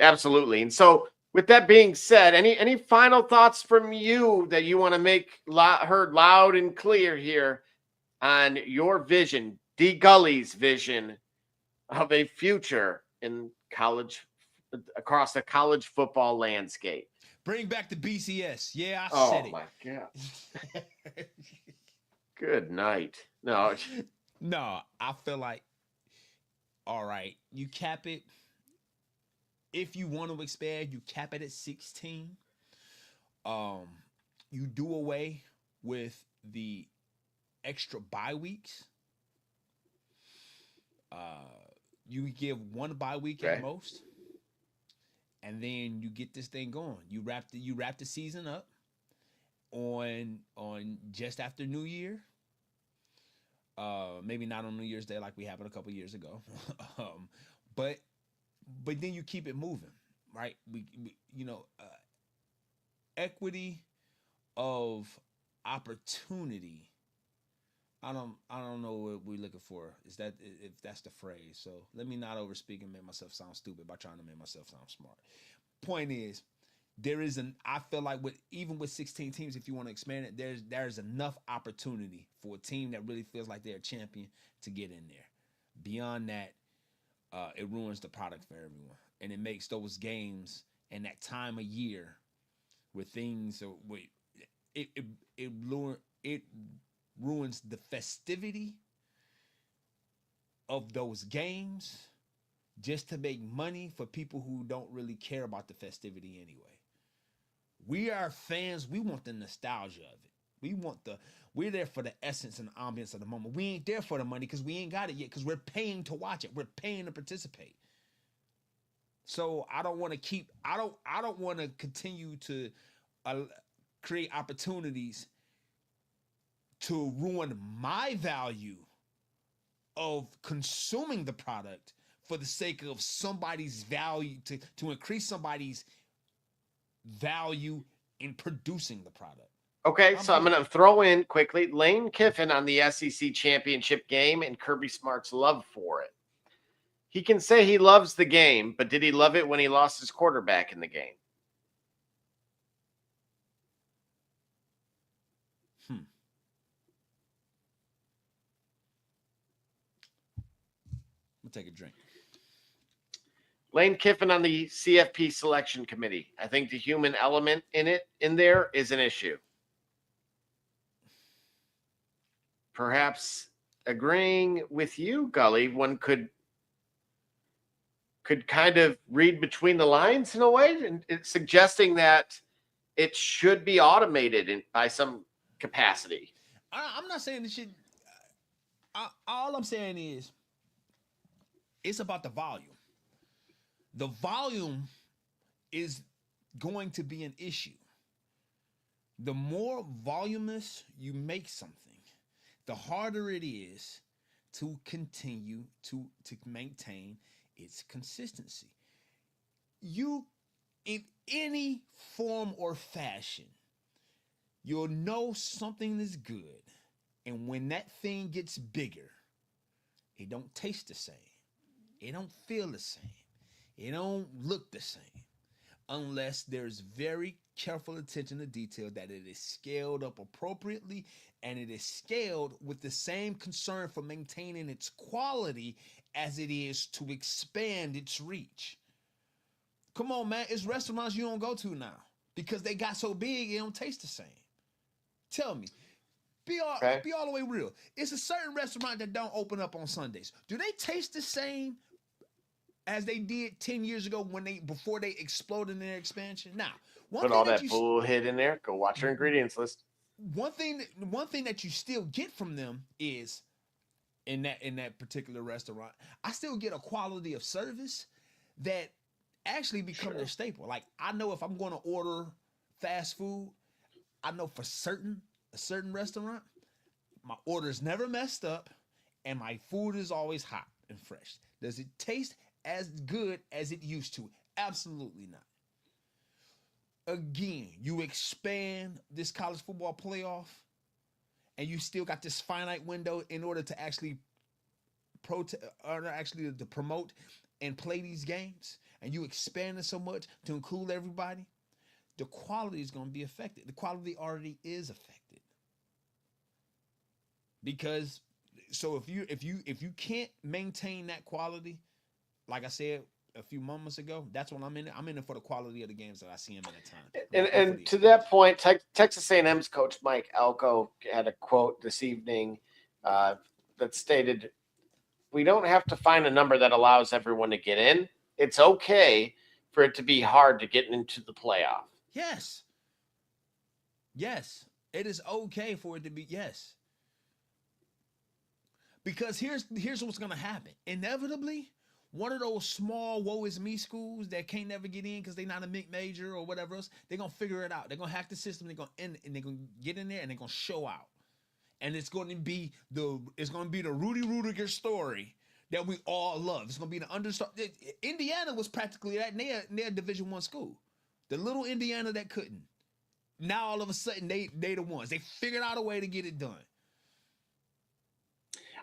Absolutely. And so with that being said, any final thoughts from you that you want to make heard loud and clear here on your vision, D. Gully's vision of a future in college, across the college football landscape? Bring back the BCS. Yeah, I said it. Oh my God. Good night. No, I feel like, all right, you cap it. If you want to expand, you cap it at 16. You do away with the extra bye weeks. You give one bye week at most, and then you get this thing going. You wrap the season up on just after New Year. Maybe not on New Year's Day like we happened a couple years ago, but then you keep it moving, right? We equity of opportunity. I don't know what we're looking for. Is that if that's the phrase? So let me not overspeak and make myself sound stupid by trying to make myself sound smart. Point is, I feel like even with 16 teams, if you want to expand it, there's enough opportunity for a team that really feels like they're a champion to get in there. Beyond that, it ruins the product for everyone, and it makes those games and that time of year where things it ruins the festivity of those games just to make money for people who don't really care about the festivity anyway. We are fans. We want the nostalgia of it. We're there for the essence and the ambience of the moment. We ain't there for the money because we ain't got it yet because we're paying to watch it. We're paying to participate. So I don't want to continue to create opportunities to ruin my value of consuming the product for the sake of somebody's value, to increase somebody's value in producing the product. Okay, so I'm going to throw in quickly Lane Kiffin on the SEC championship game and Kirby Smart's love for it. He can say he loves the game, but did he love it when he lost his quarterback in the game? We'll take a drink. Lane Kiffin on the CFP selection committee. I think the human element in there is an issue. Perhaps agreeing with you, Gully, one could kind of read between the lines in a way, and it's suggesting that it should be automated by some capacity. I'm not saying this shit. All I'm saying is it's about the volume. The volume is going to be an issue. The more voluminous you make something, the harder it is to continue to maintain its consistency. You, in any form or fashion, you'll know something is good. And when that thing gets bigger, it don't taste the same. It don't feel the same. It don't look the same. Unless there's very careful attention to detail that it is scaled up appropriately and it is scaled with the same concern for maintaining its quality as it is to expand its reach. Come on, man. It's restaurants you don't go to now because they got so big it don't taste the same. Tell me. Be all the way real. It's a certain restaurant that don't open up on Sundays. Do they taste the same as they did 10 years ago before they exploded in their expansion? Now, put all that bullshit in there. Go watch your ingredients list. One thing that you still get from them is in that particular restaurant, I still get a quality of service that actually become their staple. Like, I know if I'm going to order fast food, I know for a certain restaurant, my order is never messed up and my food is always hot and fresh. Does it taste as good as it used to? Absolutely not. Again, you expand this college football playoff and you still got this finite window in order to actually to promote and play these games, and you expand it so much to include everybody, the quality is going to be affected. The quality already is affected. Because so if you can't maintain that quality, like I said a few moments ago, that's when I'm in it. I'm in it for the quality of the games that I see him at a time. And to that point, Texas A&M's coach Mike Elko had a quote this evening that stated, "We don't have to find a number that allows everyone to get in. It's okay for it to be hard to get into the playoff." Yes. Yes. It is okay for it to be, yes. Because here's what's going to happen. Inevitably, one of those small woe is me schools that can't never get in because they're not a mid-major or whatever else, they're going to figure it out. They're going to hack the system. They're going to get in there and they're going to show out. And it's going to be the Rudy Rudiger story that we all love. It's going to be the understar. Indiana was practically that. They're a Division I school. The little Indiana that couldn't. Now all of a sudden they the ones. They figured out a way to get it done.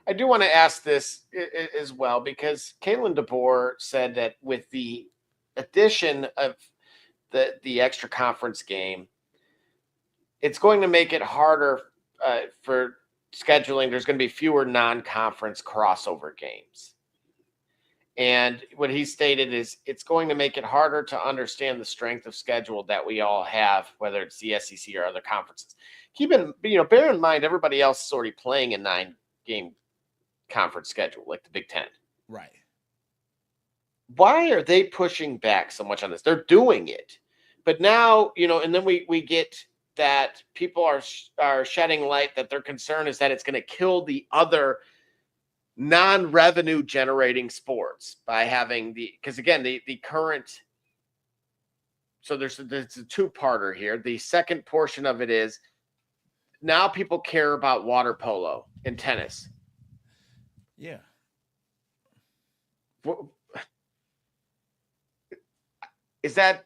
I do want to ask this as well, because Kalen DeBoer said that with the addition of the extra conference game, it's going to make it harder for scheduling. There's going to be fewer non-conference crossover games. And what he stated is it's going to make it harder to understand the strength of schedule that we all have, whether it's the SEC or other conferences. Bear in mind, everybody else is already playing a 9-game conference schedule, like the Big Ten. Right. Why are they pushing back so much on this? They're doing it. But now, and then we get that people are shedding light that their concern is that it's going to kill the other non-revenue generating sports by having because again, the current, so there's a two-parter here. The second portion of it is now people care about water polo and tennis. Yeah. Is that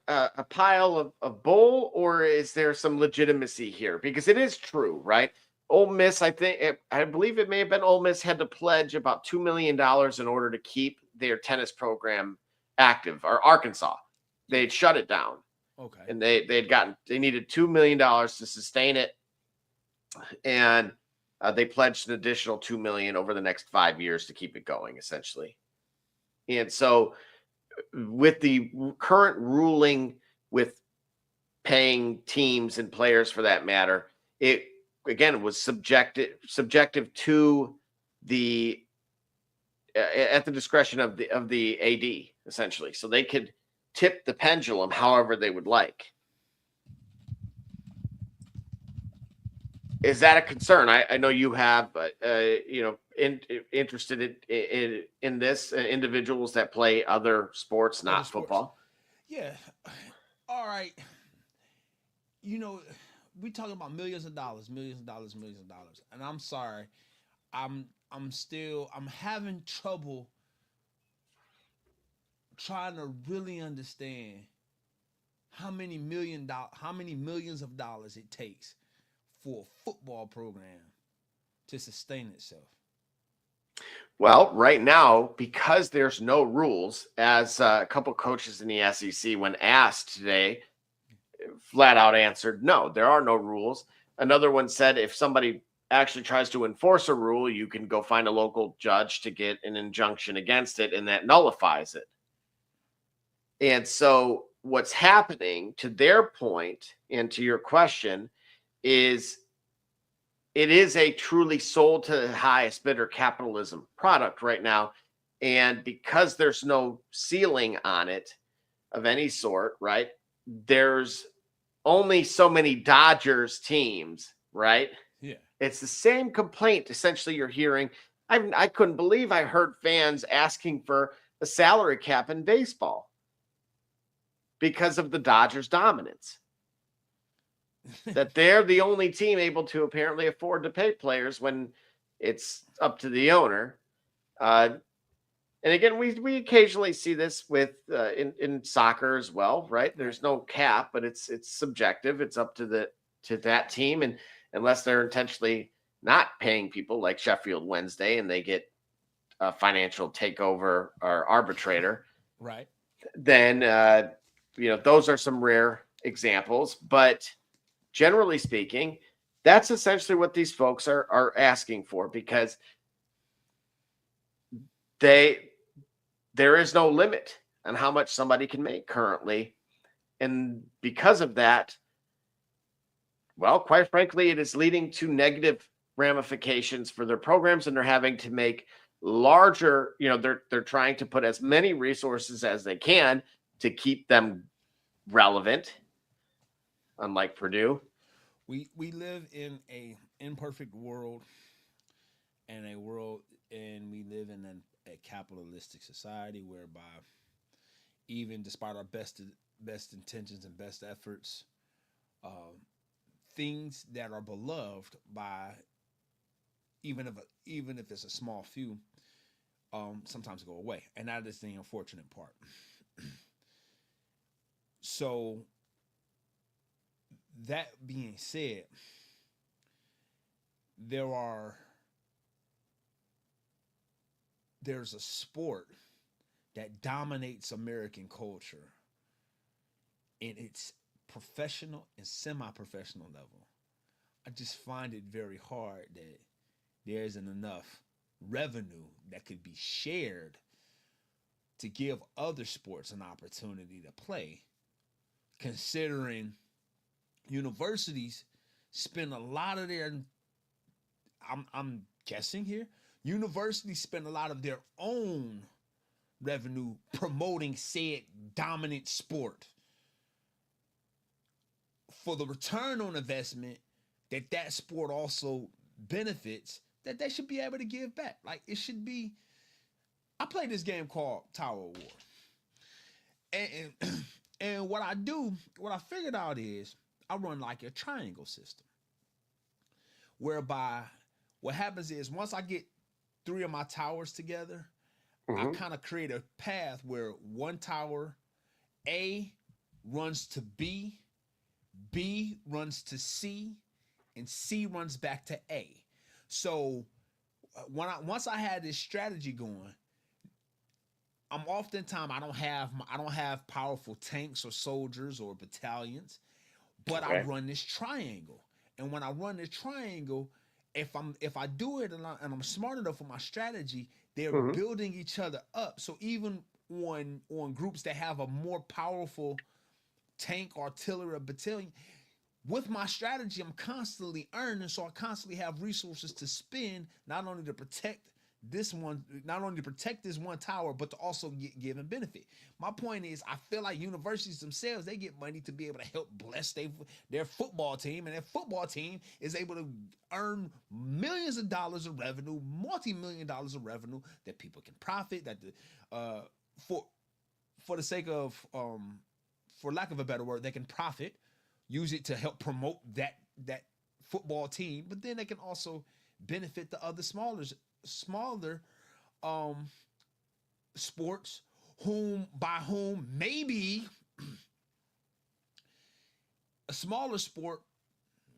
a pile of bull, or is there some legitimacy here? Because it is true, right? Ole Miss, I believe it may have been Ole Miss had to pledge about $2 million in order to keep their tennis program active, or Arkansas. They'd shut it down. Okay. And they needed $2 million to sustain it. And they pledged an additional $2 million over the next 5 years to keep it going, essentially. And so with the current ruling with paying teams and players for that matter, it again was subjective to the at the discretion of the AD, essentially. So they could tip the pendulum however they would like. Is that a concern? I know you have, interested in this, individuals that play other sports, not football. Yeah. All right. We talking about millions of dollars, and I'm sorry, I'm having trouble trying to really understand how many millions of dollars it takes for a football program to sustain itself. Well, right now, because there's no rules, as a couple coaches in the SEC, when asked today, flat out answered, no, there are no rules. Another one said if somebody actually tries to enforce a rule, you can go find a local judge to get an injunction against it, and that nullifies it. And so what's happening, to their point and to your question, is it is a truly sold to the highest bidder capitalism product right now. And because there's no ceiling on it of any sort, right? There's only so many Dodgers teams, right? Yeah. It's the same complaint essentially you're hearing. I couldn't believe I heard fans asking for a salary cap in baseball because of the Dodgers' dominance. That they're the only team able to apparently afford to pay players when it's up to the owner. And again, we occasionally see this with in soccer as well, right? There's no cap, but it's subjective. It's up to that team, and unless they're intentionally not paying people like Sheffield Wednesday and they get a financial takeover or arbitrator, right? Then those are some rare examples, but generally speaking, that's essentially what these folks are asking for, because there is no limit on how much somebody can make currently. And because of that, well, quite frankly, it is leading to negative ramifications for their programs, and they're having to make larger, they're trying to put as many resources as they can to keep them relevant, unlike Purdue. We live in a imperfect world, and we live in a capitalistic society whereby even despite our best intentions and best efforts, things that are beloved by even if it's a small few, sometimes go away, and that is the unfortunate part. So that being said, there's a sport that dominates American culture in its professional and semi-professional level. I just find it very hard that there isn't enough revenue that could be shared to give other sports an opportunity to play, considering universities spend a lot of their, I'm guessing here, universities spend a lot of their own revenue promoting said dominant sport. For the return on investment that sport also benefits, that they should be able to give back. Like, it should be. I play this game called Tower War, and what I figured out is I run like a triangle system, whereby what happens is once I get 3 of my towers together, I kind of create a path where one tower A runs to B, B runs to C, and C runs back to A. So once I had this strategy going, I'm oftentimes I don't have powerful tanks or soldiers or battalions, but I run this triangle. And when I run this triangle, if I do it and I'm smart enough for my strategy, they're building each other up. So even on groups that have a more powerful tank, artillery, or battalion, with my strategy, I'm constantly earning, so I constantly have resources to spend, not only to protect this one tower, but to also give and benefit. My point is, I feel like universities themselves, they get money to be able to help bless their football team, and their football team is able to earn millions of dollars of revenue, multi-million dollars of revenue that people can profit, that for the sake of for lack of a better word, they can profit, use it to help promote that football team, but then they can also benefit the other smaller sports by whom maybe a smaller sport,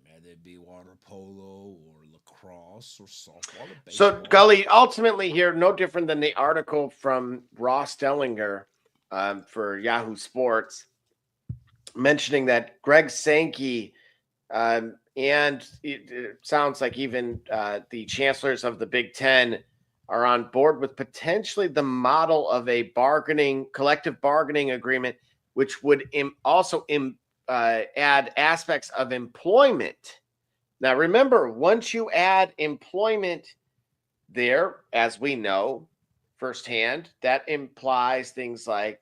whether it be water polo or lacrosse or softball or baseball. So Gully, ultimately here, no different than the article from Ross Dellinger for Yahoo Sports, mentioning that Greg Sankey and it sounds like even the chancellors of the Big Ten are on board with potentially the model of a collective bargaining agreement, which would also add aspects of employment. Now, remember, once you add employment there, as we know firsthand, that implies things like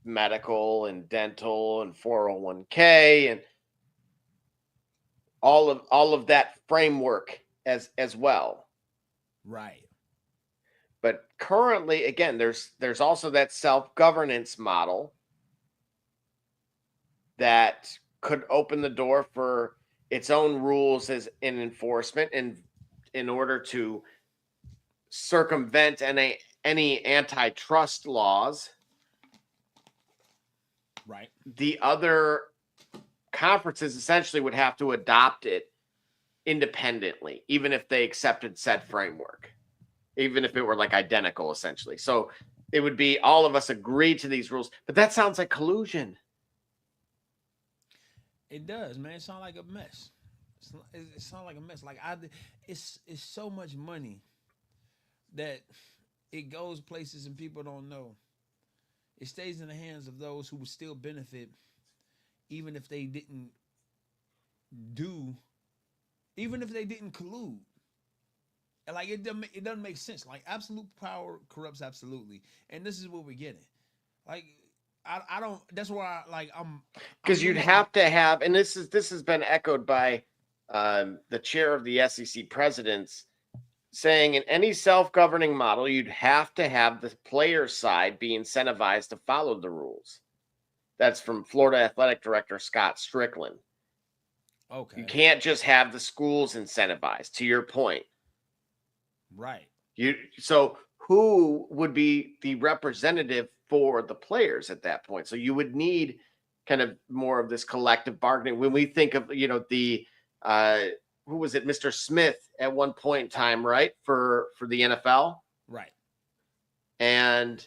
medical and dental and 401k and all of that framework as well. Right. But currently, again, there's also that self-governance model that could open the door for its own rules as in enforcement, and in order to circumvent any antitrust laws. Right. The other conferences essentially would have to adopt it independently, even if they accepted said framework, even if it were like identical, essentially. So it would be all of us agree to these rules, but that sounds like collusion. It does, man. It sounds like a mess. It sounds like a mess. Like it's so much money that it goes places and people don't know. It stays in the hands of those who would still benefit, even if they didn't collude. And like it doesn't make sense. Like absolute power corrupts absolutely, and this is what we're getting. Like I don't. That's why I'm because you'd have to have, and this has been echoed by the chair of the SEC presidents, saying in any self-governing model, you'd have to have the player side be incentivized to follow the rules. That's from Florida Athletic Director Scott Strickland. Okay. You can't just have the schools incentivized, to your point. Right. So who would be the representative for the players at that point? So you would need kind of more of this collective bargaining. When we think of, the who was it, Mr. Smith at one point in time, right? For the NFL. Right. And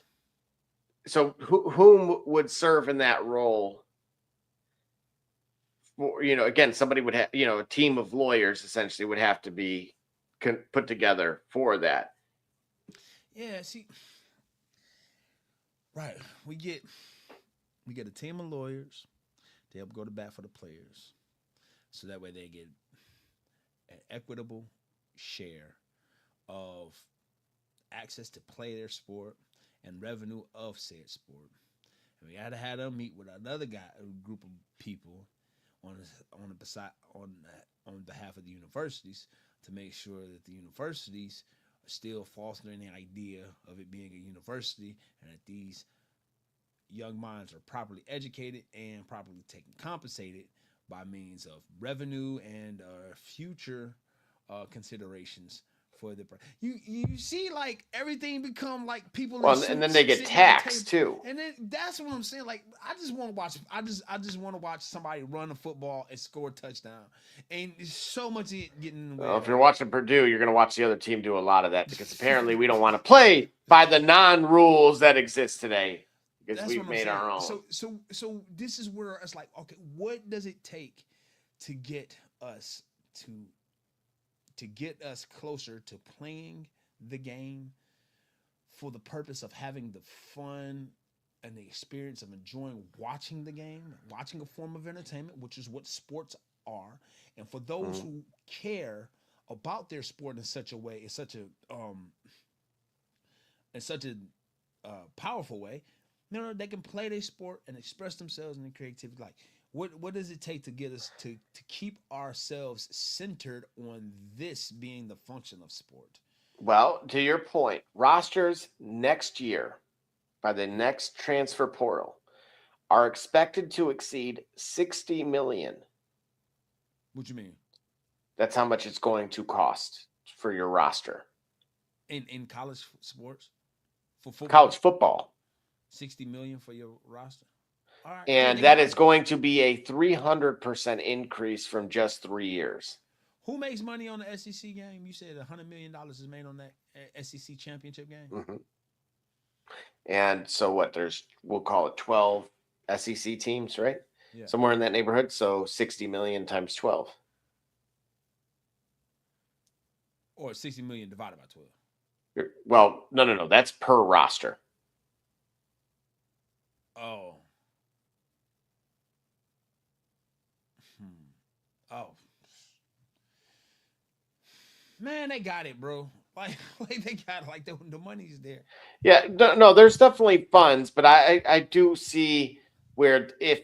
so whom would serve in that role? For, again, somebody would have, a team of lawyers essentially would have to be put together for that. Yeah, see, right. We get a team of lawyers to help go to bat for the players, so that way they get an equitable share of access to play their sport and revenue of said sport. And we had to have them meet with another group of people on behalf of the universities to make sure that the universities are still fostering the idea of it being a university, and that these young minds are properly educated and properly compensated by means of revenue and future considerations for the you see like everything become like people Well, and then they get taxed too. and then that's what I'm saying. Like I just want to watch. I just want to watch somebody run a football and score a touchdown. And there's so much getting in the way. Well, if you're watching Purdue, you're going to watch the other team do a lot of that because apparently we don't want to play by the non-rules that exist today because That's we've made our own. So this is where it's like, okay, what does it take to get us closer to playing the game for the purpose of having the fun and the experience of enjoying watching the game, watching a form of entertainment, which is what sports are. And for those who care about their sport in such a way, in such a powerful way, they can play their sport and express themselves in their creativity. Like, what does it take to get us to keep ourselves centered on this being the function of sport? Well, to your point, rosters next year by the next transfer portal are expected to exceed 60 million. What you mean? That's how much it's going to cost for your roster. In college sports? For football? College football. 60 million for your roster? All right. And that is going to be a 300% increase from just 3 years. Who makes money on the SEC game? You said $100 million is made on that SEC championship game? Mm-hmm. And so we'll call it 12 SEC teams, right? Yeah. Somewhere in that neighborhood. So 60 million times 12. Or 60 million divided by 12. Well, no. That's per roster. Oh. Oh. Man, they got it, bro. Like they got it. Like the money's there. Yeah, no, there's definitely funds, but I do see where if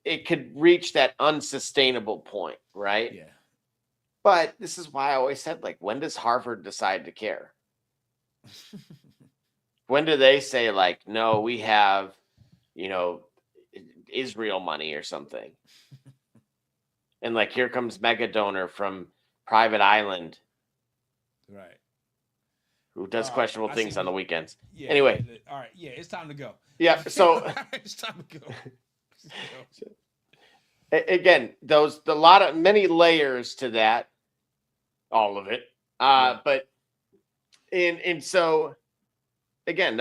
it could reach that unsustainable point, right? Yeah. But this is why I always said, like, when does Harvard decide to care? When do they say, like, no, we have, Israel money or something? And, like, here comes mega donor from Private Island. Right. Who does questionable things on the weekends. Yeah, anyway. All right. Yeah, it's time to go. Yeah, so. It's time to go. Again, many layers to that. All of it. But so again,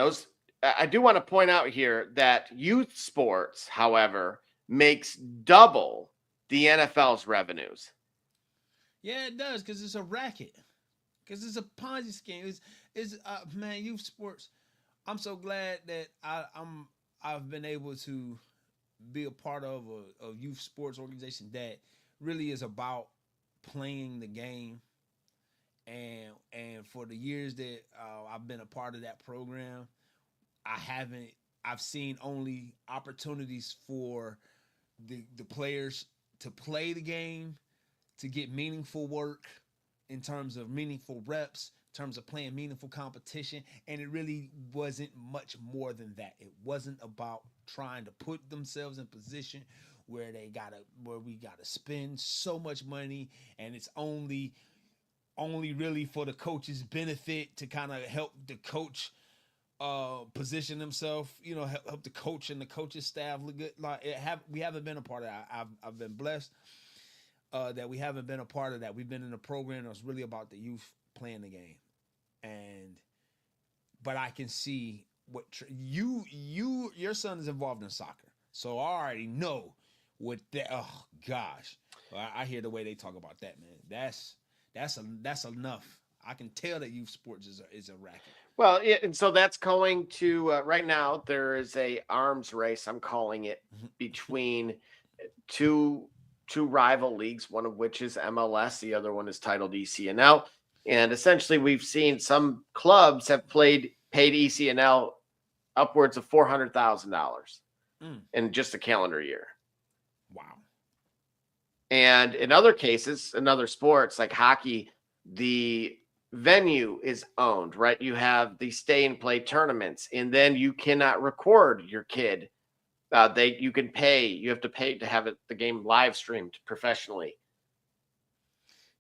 I do want to point out here that youth sports, however, makes double the NFL's revenues. Yeah, it does, because it's a racket. Because it's a Ponzi scheme. Man, youth sports. I'm so glad that I've been able to be a part of a youth sports organization that really is about playing the game. And for the years that I've been a part of that program, I've seen only opportunities for the players to play the game, to get meaningful work in terms of meaningful reps, in terms of playing meaningful competition. And it really wasn't much more than that. It wasn't about trying to put themselves in position where we gotta spend so much money, and it's only really for the coach's benefit to kind of help the coach position himself, help the coach and the coaching staff look good. Like we haven't been a part of that. I've been blessed that we haven't been a part of that. We've been in a program that's really about the youth playing the game, but I can see what your son is involved in soccer, so I already know what that. Oh gosh, I hear the way they talk about that, man. That's enough. I can tell that youth sports is a racket. Well, yeah, and so that's going to right now. There is a arms race, I'm calling it, between two rival leagues. One of which is MLS, the other one is titled ECNL. And essentially, we've seen some clubs have paid ECNL upwards of $400,000 in just a calendar year. Wow. And in other cases, in other sports like hockey, the venue is owned, right? You have the stay and play tournaments, and then you cannot record your kid. You have to pay to have the game live streamed professionally.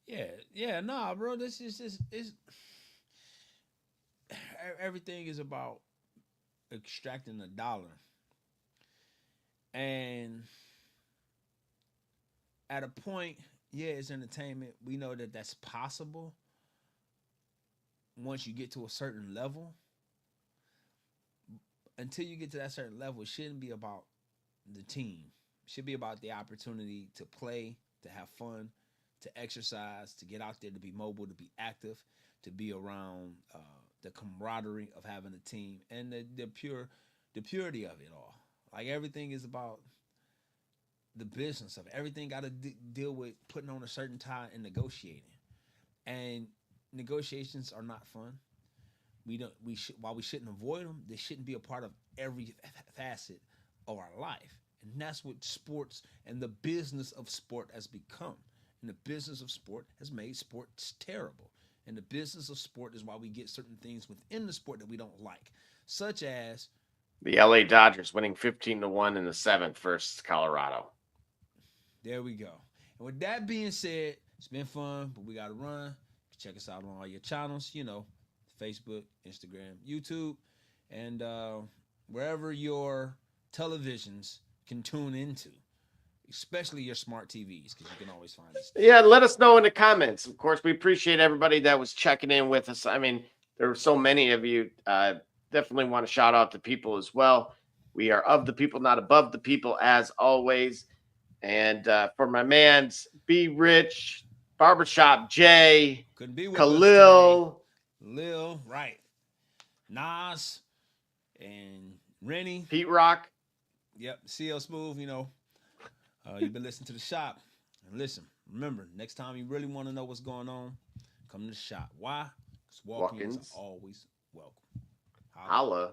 Nah, bro. This is just everything is about extracting a dollar, and at a point, it's entertainment. We know that that's possible once you get to a certain level. Until you get to that certain level, it shouldn't be about the team. It should be about the opportunity to play, to have fun, to exercise, to get out there, to be mobile, to be active, to be around the camaraderie of having a team, and the purity of it all. Like, everything is about the business of it. Everything got to deal with putting on a certain tie and negotiating. And negotiations are not fun. While we shouldn't avoid them, they shouldn't be a part of every facet of our life. And that's what sports and the business of sport has become. And the business of sport has made sports terrible. And the business of sport is why we get certain things within the sport that we don't like, such as the LA Dodgers winning 15-1 in the 7th versus Colorado. There we go. And with that being said, it's been fun, but we got to run. Check us out on all your channels, Facebook, Instagram, YouTube, and wherever your televisions can tune into, especially your smart TVs, because you can always find us. Yeah, let us know in the comments. Of course, we appreciate everybody that was checking in with us. I mean, there were so many of you. Definitely want to shout out to people as well. We are of the people, not above the people, as always. And for my mans, Be Rich, Barbershop Jay, couldn't be with Khalil, Lil, right? Nas and Rennie, Pete Rock. Yep, CL Smooth. You've been listening to the shop. And listen, remember, next time you really want to know what's going on, come to the shop. Why? Because walk-ins are always welcome. Holla.